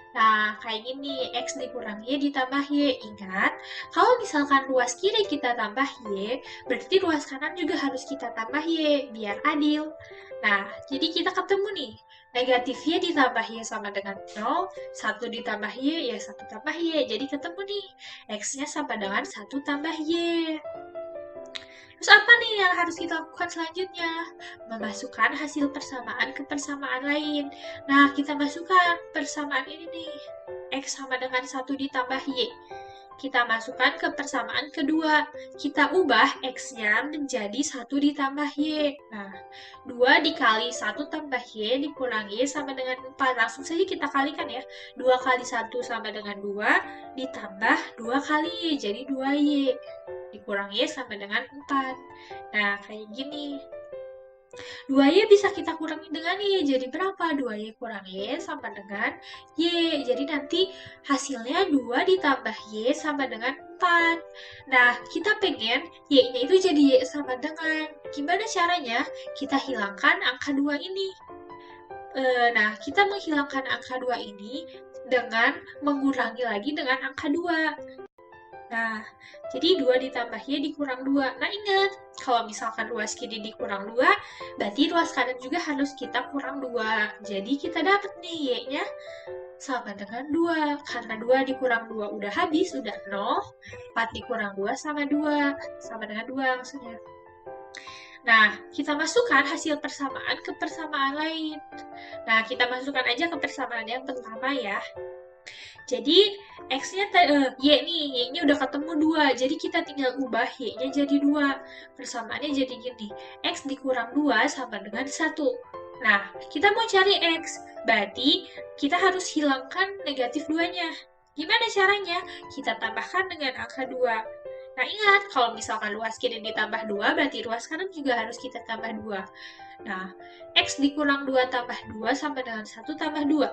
Nah, kayak gini, X dikurang Y ditambah Y. Ingat, kalau misalkan ruas kiri kita tambah Y, berarti ruas kanan juga harus kita tambah Y, biar adil. Nah, jadi kita ketemu nih, negatif Y ditambah Y sama dengan 0, 1 ditambah Y, ya 1 tambah Y. Jadi ketemu nih, X-nya sama dengan 1 tambah Y. Terus apa nih yang harus kita lakukan selanjutnya? Memasukkan hasil persamaan ke persamaan lain. Nah, kita masukkan persamaan ini nih. X sama dengan 1 ditambah Y. Kita masukkan ke persamaan kedua. Kita ubah X-nya menjadi 1 ditambah Y. Nah, 2 dikali 1 tambah Y dikurang Y sama dengan 4. Langsung saja kita kalikan ya. 2 kali 1 sama dengan 2 ditambah 2 kali Y. Jadi 2Y. Dikurang Y sama dengan 4. Nah, kayak gini. 2Y bisa kita kurangi dengan Y. Jadi berapa? 2Y kurang Y sama dengan Y. Jadi nanti hasilnya 2 ditambah Y sama dengan 4. Nah, kita pengen Y-nya itu jadi Y sama dengan. Gimana caranya? Kita hilangkan angka 2 ini. Nah, kita menghilangkan angka 2 ini dengan mengurangi lagi dengan angka 2. Nah, jadi 2 ditambah Y dikurang 2. Nah, ingat, kalau misalkan ruas kiri dikurang 2, berarti ruas kanan juga harus kita kurang 2. Jadi, kita dapat nih Y-nya sama dengan 2. Karena 2 dikurang 2 udah habis, udah 0. 4 dikurang 2 sama 2. Sama dengan 2 maksudnya. Nah, kita masukkan hasil persamaan ke persamaan lain. Nah, kita masukkan aja ke persamaan yang pertama ya. Jadi, X-nya, Y-nya udah ketemu 2. Jadi, kita tinggal ubah Y-nya jadi 2. Persamaannya jadi gini. X dikurang 2 sama dengan 1. Nah, kita mau cari X. Berarti, kita harus hilangkan negatif 2-nya. Gimana caranya? Kita tambahkan dengan angka 2. Nah, ingat, kalau misalkan ruas kiri ditambah 2, berarti ruas kanan juga harus kita tambah 2. Nah, X dikurang 2 tambah 2 sama dengan 1 tambah 2.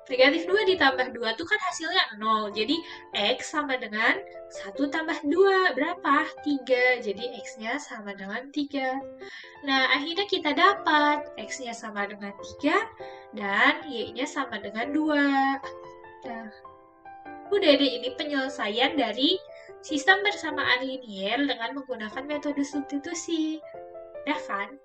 Negatif 2 ditambah 2 itu kan hasilnya 0. Jadi, X sama dengan 1 tambah 2. Berapa? 3. Jadi, X-nya sama dengan 3. Nah, akhirnya kita dapat X-nya sama dengan 3 dan Y-nya sama dengan 2. Nah, udah deh, ini penyelesaian dari sistem persamaan linier dengan menggunakan metode substitusi. Udah kan?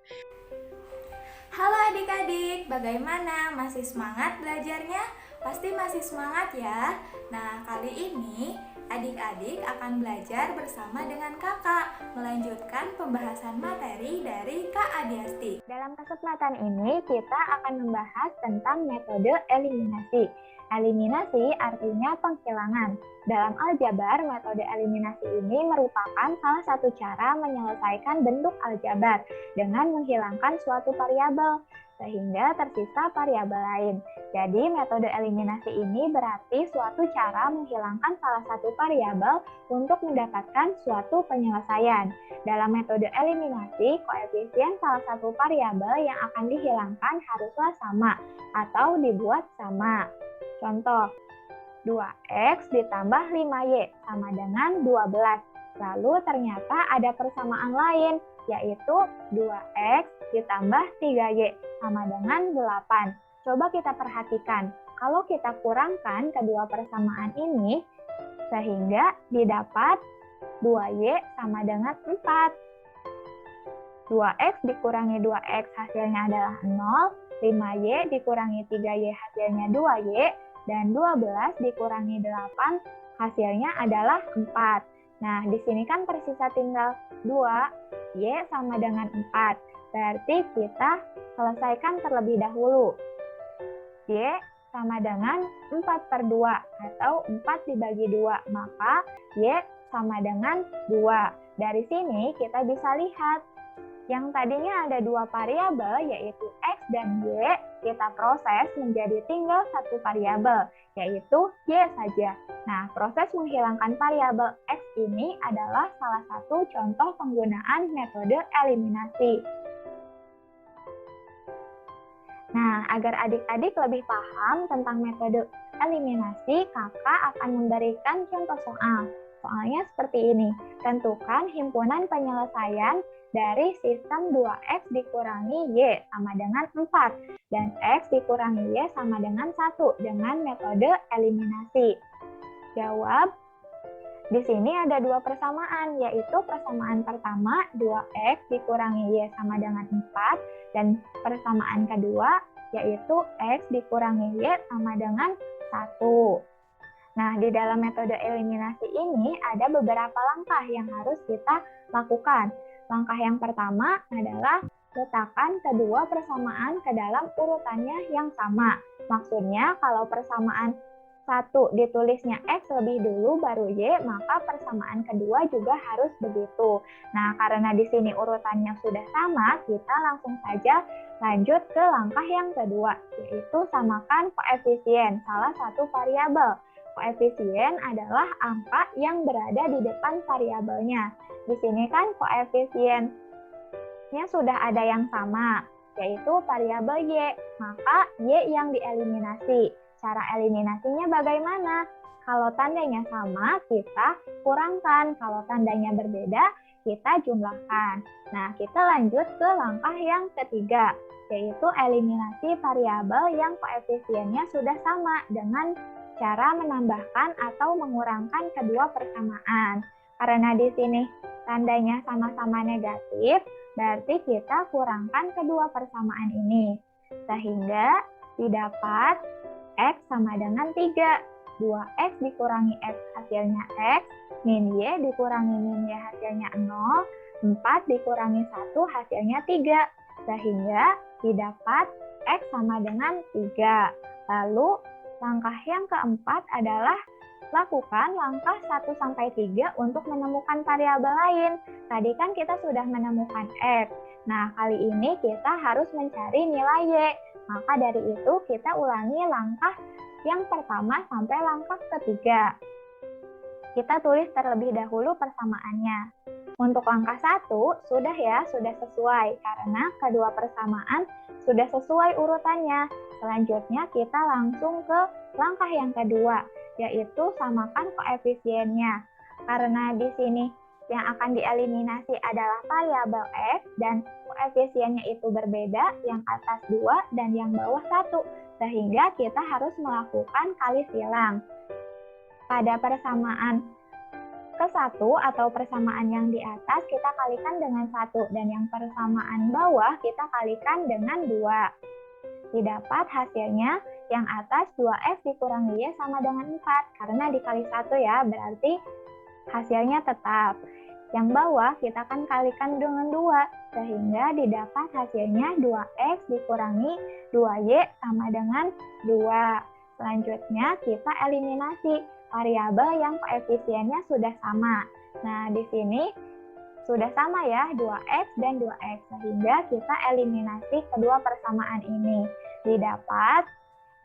Halo adik-adik, bagaimana? Masih semangat belajarnya? Pasti masih semangat ya. Nah, kali ini Adik-adik akan belajar bersama dengan kakak, melanjutkan pembahasan materi dari Kak Adiasti. Dalam kesempatan ini, kita akan membahas tentang metode eliminasi. Eliminasi artinya penghilangan. Dalam aljabar, metode eliminasi ini merupakan salah satu cara menyelesaikan bentuk aljabar dengan menghilangkan suatu variabel, sehingga tersisa variabel lain. Jadi, metode eliminasi ini berarti suatu cara menghilangkan salah satu variabel untuk mendapatkan suatu penyelesaian. Dalam metode eliminasi, koefisien salah satu variabel yang akan dihilangkan haruslah sama atau dibuat sama. Contoh, 2x ditambah 5y sama dengan 12. Lalu ternyata ada persamaan lain, yaitu 2x ditambah 3y sama dengan 8. Coba kita perhatikan, kalau kita kurangkan kedua persamaan ini, sehingga didapat 2y sama dengan 4. 2x dikurangi 2x hasilnya adalah 0, 5y dikurangi 3y hasilnya 2y, dan 12 dikurangi 8 hasilnya adalah 4. Nah, di sini kan tersisa tinggal 2, y sama dengan 4. Berarti kita selesaikan terlebih dahulu. Y sama dengan 4/2 atau 4 dibagi 2, maka y sama dengan 2. Dari sini kita bisa lihat, yang tadinya ada dua variabel yaitu x dan y, kita proses menjadi tinggal satu variabel, yaitu y saja. Nah, proses menghilangkan variabel x ini adalah salah satu contoh penggunaan metode eliminasi. Nah, agar adik-adik lebih paham tentang metode eliminasi, kakak akan memberikan contoh soal. Soalnya seperti ini, tentukan himpunan penyelesaian dari sistem 2x dikurangi y sama dengan 4 dan x dikurangi y sama dengan 1 dengan metode eliminasi. Jawab. Di sini ada dua persamaan, yaitu persamaan pertama 2x dikurangi y sama dengan 4 dan persamaan kedua yaitu x dikurangi y sama dengan 1. Nah, di dalam metode eliminasi ini ada beberapa langkah yang harus kita lakukan. Langkah yang pertama adalah letakkan kedua persamaan ke dalam urutannya yang sama. Maksudnya kalau persamaan 1 ditulisnya x lebih dulu baru y, maka persamaan kedua juga harus begitu. Nah, karena di sini urutannya sudah sama, kita langsung saja lanjut ke langkah yang kedua, yaitu samakan koefisien salah satu variabel. Koefisien adalah angka yang berada di depan variabelnya. Di sini kan koefisiennya sudah ada yang sama, yaitu variabel y, maka y yang dieliminasi. Cara eliminasinya bagaimana? Kalau tandanya sama, kita kurangkan. Kalau tandanya berbeda, kita jumlahkan. Nah, kita lanjut ke langkah yang ketiga, yaitu eliminasi variabel yang koefisiennya sudah sama dengan cara menambahkan atau mengurangkan kedua persamaan. Karena di sini tandanya sama-sama negatif, berarti kita kurangkan kedua persamaan ini. Sehingga didapat x sama dengan 3. 2x dikurangi x hasilnya x, min y dikurangi min y hasilnya 0, 4 dikurangi 1 hasilnya 3. Sehingga didapat x sama dengan 3. Lalu langkah yang keempat adalah lakukan langkah 1-3 untuk menemukan variabel lain. Tadi kan kita sudah menemukan x. Nah, kali ini kita harus mencari nilai y. Maka dari itu kita ulangi langkah yang pertama sampai langkah ketiga. Kita tulis terlebih dahulu persamaannya. Untuk langkah 1 sudah sesuai karena kedua persamaan sudah sesuai urutannya. Selanjutnya kita langsung ke langkah yang kedua, yaitu samakan koefisiennya. Karena di sini yang akan dieliminasi adalah variabel x dan koefisiennya itu berbeda, yang atas 2 dan yang bawah 1, sehingga kita harus melakukan kali silang. Pada persamaan ke-1 atau persamaan yang di atas kita kalikan dengan 1 dan yang persamaan bawah kita kalikan dengan 2. Didapat hasilnya Yang atas 2X dikurangi Y sama dengan 4. Karena dikali 1 ya, berarti hasilnya tetap. Yang bawah kita akan kalikan dengan 2, sehingga didapat hasilnya 2X dikurangi 2Y sama dengan 2. Selanjutnya kita eliminasi variabel yang koefisiennya sudah sama. Nah, di sini sudah sama ya, 2X dan 2X, sehingga kita eliminasi kedua persamaan ini. Didapat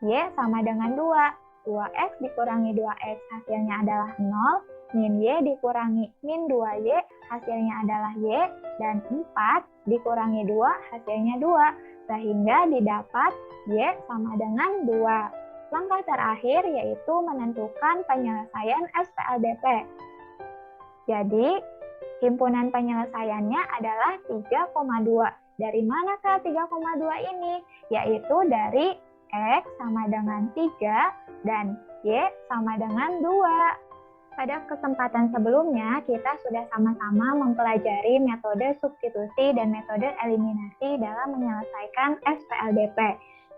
Y sama dengan 2. 2X dikurangi 2X hasilnya adalah 0. Min Y dikurangi min 2Y hasilnya adalah Y, dan 4 dikurangi 2 hasilnya 2, sehingga didapat Y sama dengan 2. Langkah terakhir yaitu menentukan penyelesaian SPLDP. Jadi, himpunan penyelesaiannya adalah 3,2. Dari manakah 3,2 ini? Yaitu dari X sama dengan 3 dan Y sama dengan 2. Pada kesempatan sebelumnya, kita sudah sama-sama mempelajari metode substitusi dan metode eliminasi dalam menyelesaikan SPLDP.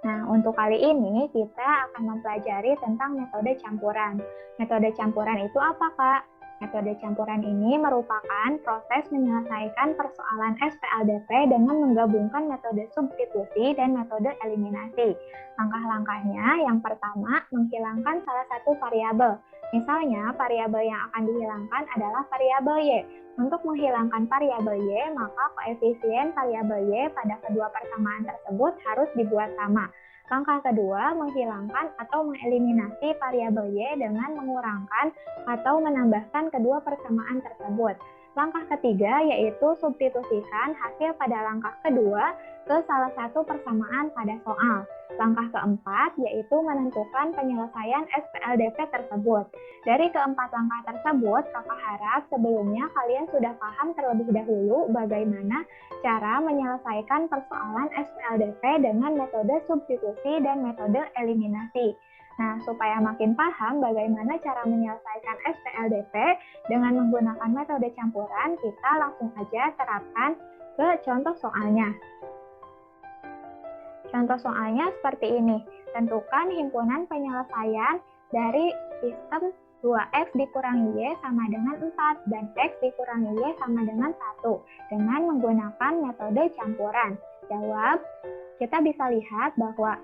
Nah, untuk kali ini kita akan mempelajari tentang metode campuran. Metode campuran itu apa, Kak? Metode campuran ini merupakan proses menyelesaikan persoalan SPLDP dengan menggabungkan metode substitusi dan metode eliminasi. Langkah-langkahnya, yang pertama, menghilangkan salah satu variabel. Misalnya, variabel yang akan dihilangkan adalah variabel Y. Untuk menghilangkan variabel Y, maka koefisien variabel Y pada kedua persamaan tersebut harus dibuat sama. Langkah kedua, menghilangkan atau mengeliminasi variabel Y dengan mengurangkan atau menambahkan kedua persamaan tersebut. Langkah ketiga yaitu substitusikan hasil pada langkah kedua ke salah satu persamaan pada soal. Langkah keempat yaitu menentukan penyelesaian SPLDP tersebut. Dari keempat langkah tersebut, Kakak harap sebelumnya kalian sudah paham terlebih dahulu bagaimana cara menyelesaikan persoalan SPLDP dengan metode substitusi dan metode eliminasi. Nah, supaya makin paham bagaimana cara menyelesaikan SPLDP dengan menggunakan metode campuran, kita langsung aja terapkan ke contoh soalnya. Contoh soalnya seperti ini. Tentukan himpunan penyelesaian dari sistem 2X dikurangi Y sama dengan 4 dan X dikurangi Y sama dengan 1 dengan menggunakan metode campuran. Jawab, kita bisa lihat bahwa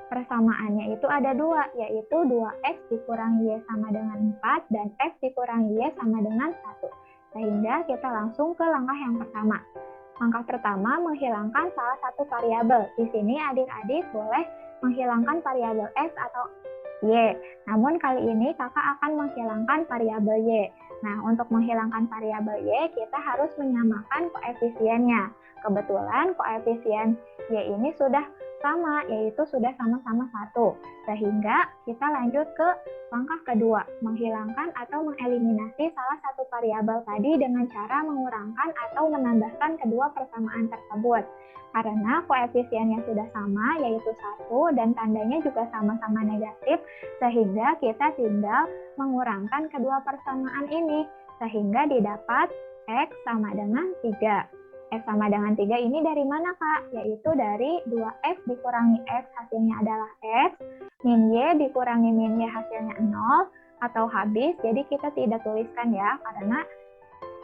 persamaannya itu ada dua, yaitu 2X dikurangi Y sama dengan 4 dan X dikurangi Y sama dengan 1. Sehingga kita langsung ke langkah yang pertama. Langkah pertama, menghilangkan salah satu variabel. Di sini adik-adik boleh menghilangkan variabel X atau Y. Namun kali ini kakak akan menghilangkan variabel Y. Nah, untuk menghilangkan variabel Y, kita harus menyamakan koefisiennya. Kebetulan koefisien Y ini sudah sama, yaitu sudah sama-sama 1. Sehingga kita lanjut ke langkah kedua, menghilangkan atau mengeliminasi salah satu variabel tadi dengan cara mengurangkan atau menambahkan kedua persamaan tersebut. Karena koefisiennya sudah sama, yaitu 1, dan tandanya juga sama-sama negatif, sehingga kita tinggal mengurangkan kedua persamaan ini, sehingga didapat X sama dengan 3. X sama dengan 3 ini dari mana, Kak? Yaitu dari 2X dikurangi X hasilnya adalah X, min Y dikurangi min Y hasilnya 0, atau habis, jadi kita tidak tuliskan ya, karena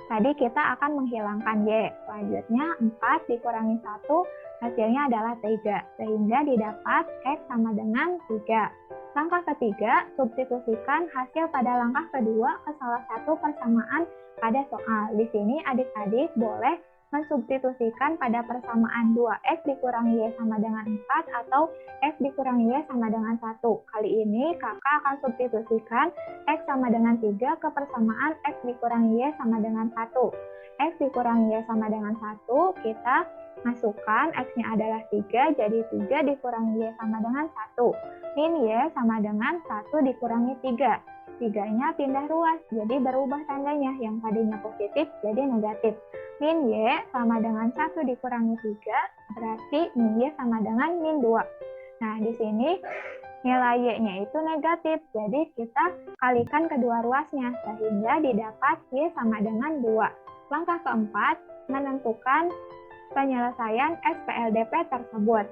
tadi kita akan menghilangkan Y. Selanjutnya 4 dikurangi 1 hasilnya adalah 3, sehingga didapat X sama dengan 3. Langkah ketiga, substitusikan hasil pada langkah kedua ke salah satu persamaan pada soal. Di sini adik-adik boleh mensubstitusikan pada persamaan 2X dikurangi Y sama dengan 4 atau X dikurangi Y sama dengan 1. Kali ini kakak akan substitusikan X sama dengan 3 ke persamaan X dikurangi Y sama dengan 1. X dikurangi Y sama dengan 1, kita masukkan X-nya adalah 3, jadi 3 dikurangi Y sama dengan 1. Min Y sama dengan 1 dikurangi 3. 3-nya pindah ruas, jadi berubah tandanya, yang tadinya positif jadi negatif. Min Y sama dengan 1 dikurangi 3, berarti min Y sama dengan min 2. Nah, di sini nilai Y-nya itu negatif, jadi kita kalikan kedua ruasnya, sehingga didapat Y sama dengan 2. Langkah keempat, menentukan penyelesaian SPLDP tersebut.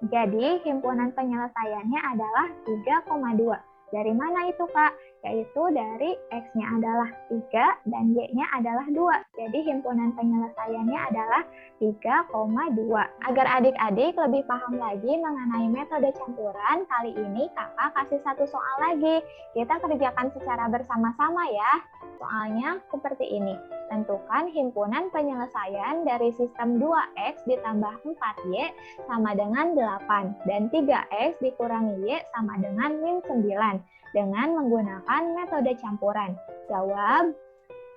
Jadi himpunan penyelesaiannya adalah 3,2. Dari mana itu, Kak? Yaitu dari X-nya adalah 3 dan Y-nya adalah 2. Jadi himpunan penyelesaiannya adalah 3,2. Agar adik-adik lebih paham lagi mengenai metode campuran, kali ini Kakak kasih satu soal lagi. Kita kerjakan secara bersama-sama ya. Soalnya seperti ini. Tentukan himpunan penyelesaian dari sistem 2X ditambah 4Y sama dengan 8 dan 3X dikurangi Y sama dengan min 9 dengan menggunakan metode campuran. Jawab.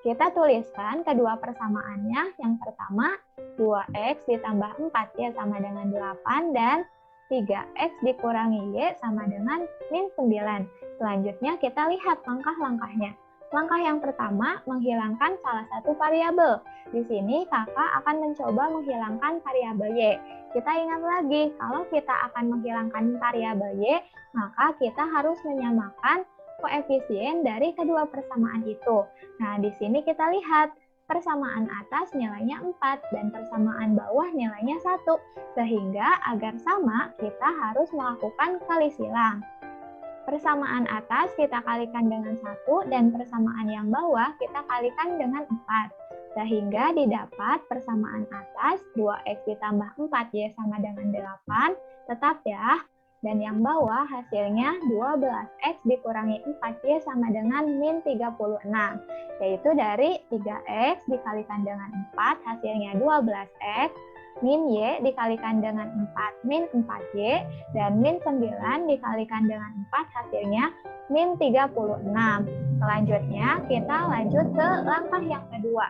Kita tuliskan kedua persamaannya. Yang pertama 2X ditambah 4Y sama dengan 8 dan 3X dikurangi Y sama dengan min 9. Selanjutnya kita lihat langkah-langkahnya. Langkah yang pertama, menghilangkan salah satu variabel. Di sini kakak akan mencoba menghilangkan variabel Y. Kita ingat lagi, kalau kita akan menghilangkan variabel Y, maka kita harus menyamakan koefisien dari kedua persamaan itu. Nah, di sini kita lihat, persamaan atas nilainya 4 dan persamaan bawah nilainya 1. Sehingga agar sama, kita harus melakukan kali silang. Persamaan atas kita kalikan dengan 1 dan persamaan yang bawah kita kalikan dengan 4. Sehingga didapat persamaan atas 2X ditambah 4Y sama dengan 8, tetap ya. Dan yang bawah hasilnya 12X dikurangi 4Y sama dengan min 36. Yaitu dari 3X dikalikan dengan 4 hasilnya 12X. Min Y dikalikan dengan 4, min 4Y, dan min 9 dikalikan dengan 4 hasilnya min 36. Selanjutnya kita lanjut ke langkah yang kedua,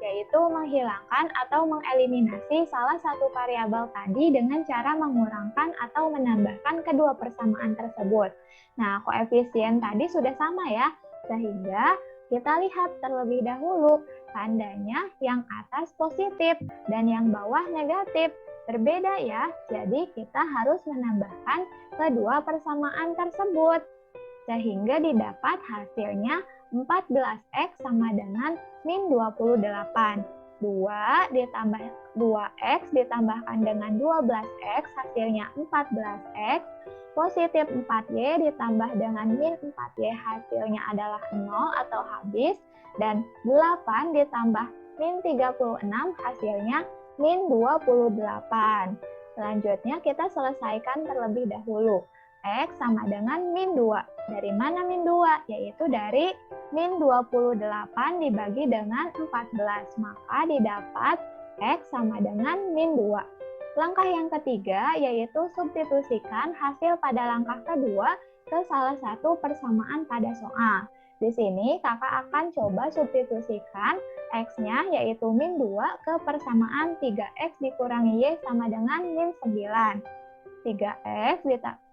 yaitu menghilangkan atau mengeliminasi salah satu variabel tadi dengan cara mengurangkan atau menambahkan kedua persamaan tersebut. Nah, koefisien tadi sudah sama ya, sehingga kita lihat terlebih dahulu, tandanya yang atas positif dan yang bawah negatif. Berbeda ya, jadi kita harus menambahkan kedua persamaan tersebut. Sehingga didapat hasilnya 14X sama dengan min 28. 2X ditambahkan dengan 12X hasilnya 14X. Positif 4Y ditambah dengan min 4Y hasilnya adalah 0 atau habis. Dan 8 ditambah min 36 hasilnya min 28. Selanjutnya kita selesaikan terlebih dahulu. X sama dengan min 2. Dari mana min 2? Yaitu dari min 28 dibagi dengan 14. Maka didapat X sama dengan min 2. Langkah yang ketiga yaitu substitusikan hasil pada langkah kedua ke salah satu persamaan pada soal. Di sini kakak akan coba substitusikan X-nya yaitu min 2 ke persamaan 3X dikurangi Y sama dengan min 9. 3X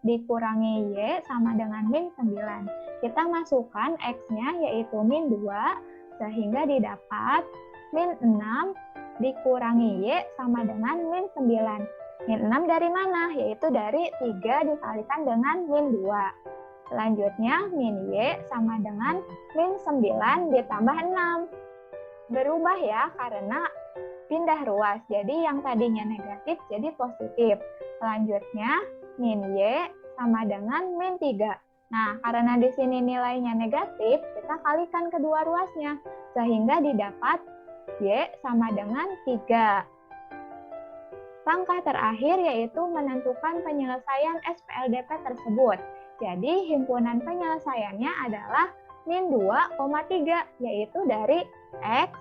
dikurangi Y sama dengan min 9. Kita masukkan X-nya yaitu min 2 sehingga didapat min 6 dikurangi Y sama dengan min 9. Min 6 dari mana? Yaitu dari 3 dikalikan dengan min 2. Selanjutnya, min Y sama dengan min 9 ditambah 6. Berubah ya, karena pindah ruas. Jadi yang tadinya negatif jadi positif. Selanjutnya, min Y sama dengan min 3. Nah, karena di sini nilainya negatif, kita kalikan kedua ruasnya. Sehingga didapat Y sama dengan 3. Langkah terakhir yaitu menentukan penyelesaian SPLDP tersebut. Jadi himpunan penyelesaiannya adalah min 2,3 yaitu dari X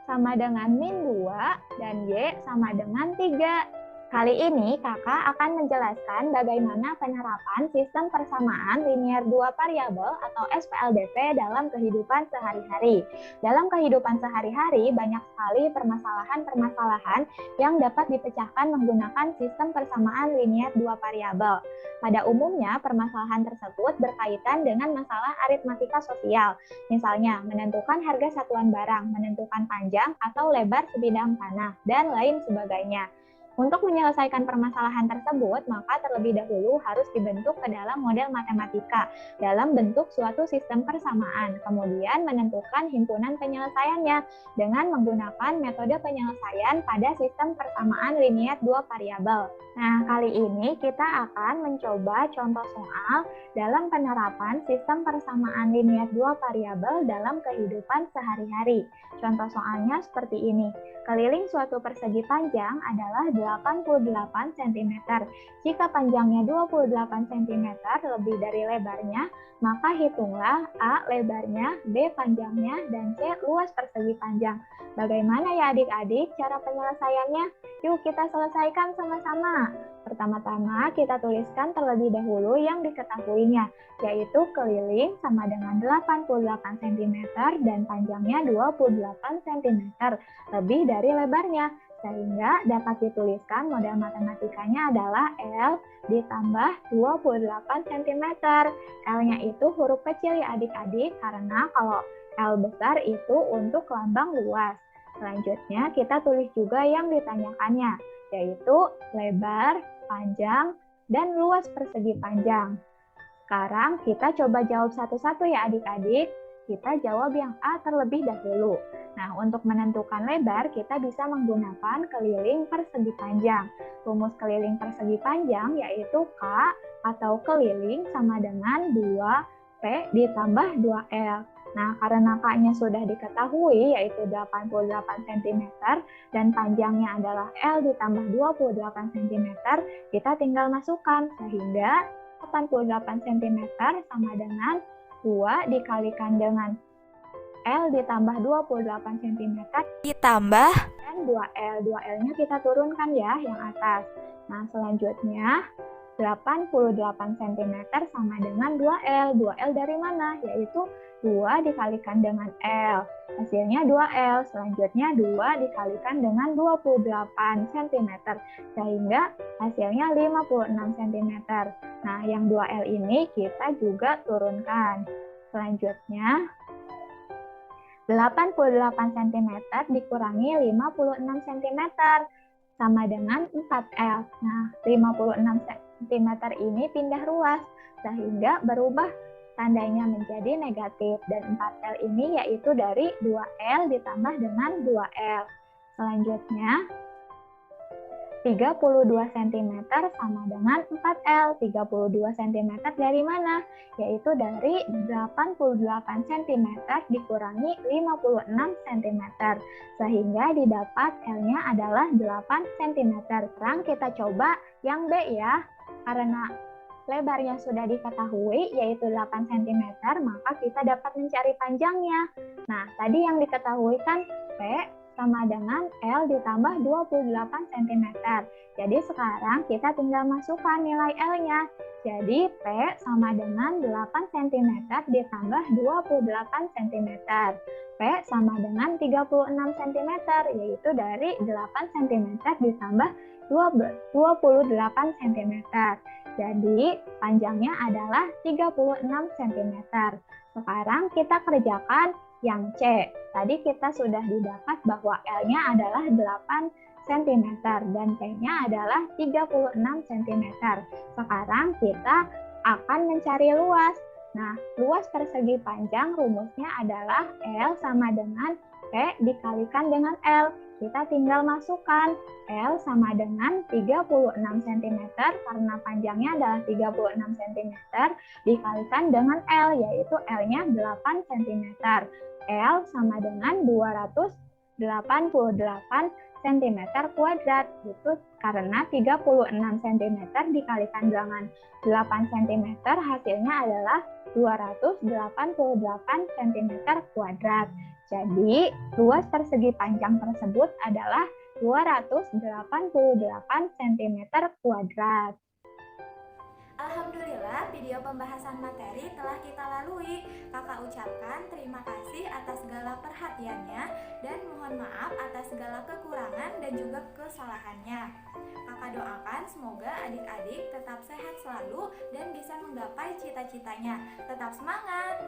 sama dengan min 2 dan Y sama dengan 3. Kali ini kakak akan menjelaskan bagaimana penerapan sistem persamaan linear dua variabel atau SPLDP dalam kehidupan sehari-hari. Dalam kehidupan sehari-hari banyak sekali permasalahan-permasalahan yang dapat dipecahkan menggunakan sistem persamaan linear dua variabel. Pada umumnya permasalahan tersebut berkaitan dengan masalah aritmatika sosial. Misalnya menentukan harga satuan barang, menentukan panjang atau lebar sebidang tanah, dan lain sebagainya. Untuk menyelesaikan permasalahan tersebut, maka terlebih dahulu harus dibentuk ke dalam model matematika dalam bentuk suatu sistem persamaan, kemudian menentukan himpunan penyelesaiannya dengan menggunakan metode penyelesaian pada sistem persamaan linier dua variabel. Nah, kali ini kita akan mencoba contoh soal dalam penerapan sistem persamaan linier dua variabel dalam kehidupan sehari-hari. Contoh soalnya seperti ini. Keliling suatu persegi panjang adalah 88 cm. Jika panjangnya 28 cm lebih dari lebarnya, maka hitunglah A lebarnya, B panjangnya, dan C luas persegi panjang. Bagaimana ya adik-adik cara penyelesaiannya? Yuk kita selesaikan sama-sama. Pertama-tama kita tuliskan terlebih dahulu yang diketahuinya, yaitu keliling sama dengan 88 cm dan panjangnya 28 cm, lebih dari lebarnya. Sehingga dapat dituliskan model matematikanya adalah L ditambah 28 cm. L-nya itu huruf kecil ya adik-adik, karena kalau L besar itu untuk lambang luas. Selanjutnya kita tulis juga yang ditanyakannya, yaitu lebar, panjang, dan luas persegi panjang. Sekarang kita coba jawab satu-satu ya adik-adik. Kita jawab yang A terlebih dahulu. Nah, untuk menentukan lebar, kita bisa menggunakan keliling persegi panjang. Rumus keliling persegi panjang yaitu K atau keliling sama dengan 2P ditambah 2L. Nah, karena K-nya sudah diketahui yaitu 88 cm dan panjangnya adalah L ditambah 28 cm, kita tinggal masukkan sehingga 88 cm sama dengan 2 dikalikan dengan L ditambah 28 cm Ditambah dan 2L. 2L-nya kita turunkan ya yang atas. Nah, selanjutnya 88 cm sama dengan 2L. 2L dari mana? Yaitu 2 dikalikan dengan L. Hasilnya 2L. Selanjutnya 2 dikalikan dengan 28 cm. Sehingga hasilnya 56 cm. Nah, yang 2L ini kita juga turunkan. Selanjutnya 88 cm dikurangi 56 cm sama dengan 4L. Nah, 56 cm ini pindah ruas sehingga berubah tandanya menjadi negatif dan 4L ini yaitu dari 2L ditambah dengan 2L. Selanjutnya 32 cm sama dengan 4L. 32 cm dari mana? Yaitu dari 88 cm dikurangi 56 cm. Sehingga didapat L-nya adalah 8 cm. Sekarang kita coba yang B ya. Karena lebarnya sudah diketahui yaitu 8 cm, maka kita dapat mencari panjangnya. Nah, tadi yang diketahui kan P sama dengan L ditambah 28 cm. Jadi sekarang kita tinggal masukkan nilai L-nya. Jadi P sama dengan 8 cm ditambah 28 cm. P sama dengan 36 cm, yaitu dari 8 cm ditambah 28 cm. Jadi panjangnya adalah 36 cm. Sekarang kita kerjakan yang C. Tadi kita sudah didapat bahwa L-nya adalah 8 cm dan P-nya adalah 36 cm. Sekarang kita akan mencari luas. Nah, luas persegi panjang rumusnya adalah L sama dengan P dikalikan dengan L. Kita tinggal masukkan L sama dengan 36 cm karena panjangnya adalah 36 cm dikalikan dengan L yaitu L-nya 8 cm. L sama dengan 288 cm kuadrat. Itu karena 36 cm dikalikan dengan 8 cm hasilnya adalah 288 cm kuadrat. Jadi, luas persegi panjang tersebut adalah 288 cm kuadrat. Alhamdulillah, video pembahasan materi telah kita lalui. Kakak ucapkan terima kasih atas segala perhatiannya dan mohon maaf atas segala kekurangan dan juga kesalahannya. Kakak doakan semoga adik-adik tetap sehat selalu dan bisa menggapai cita-citanya. Tetap semangat!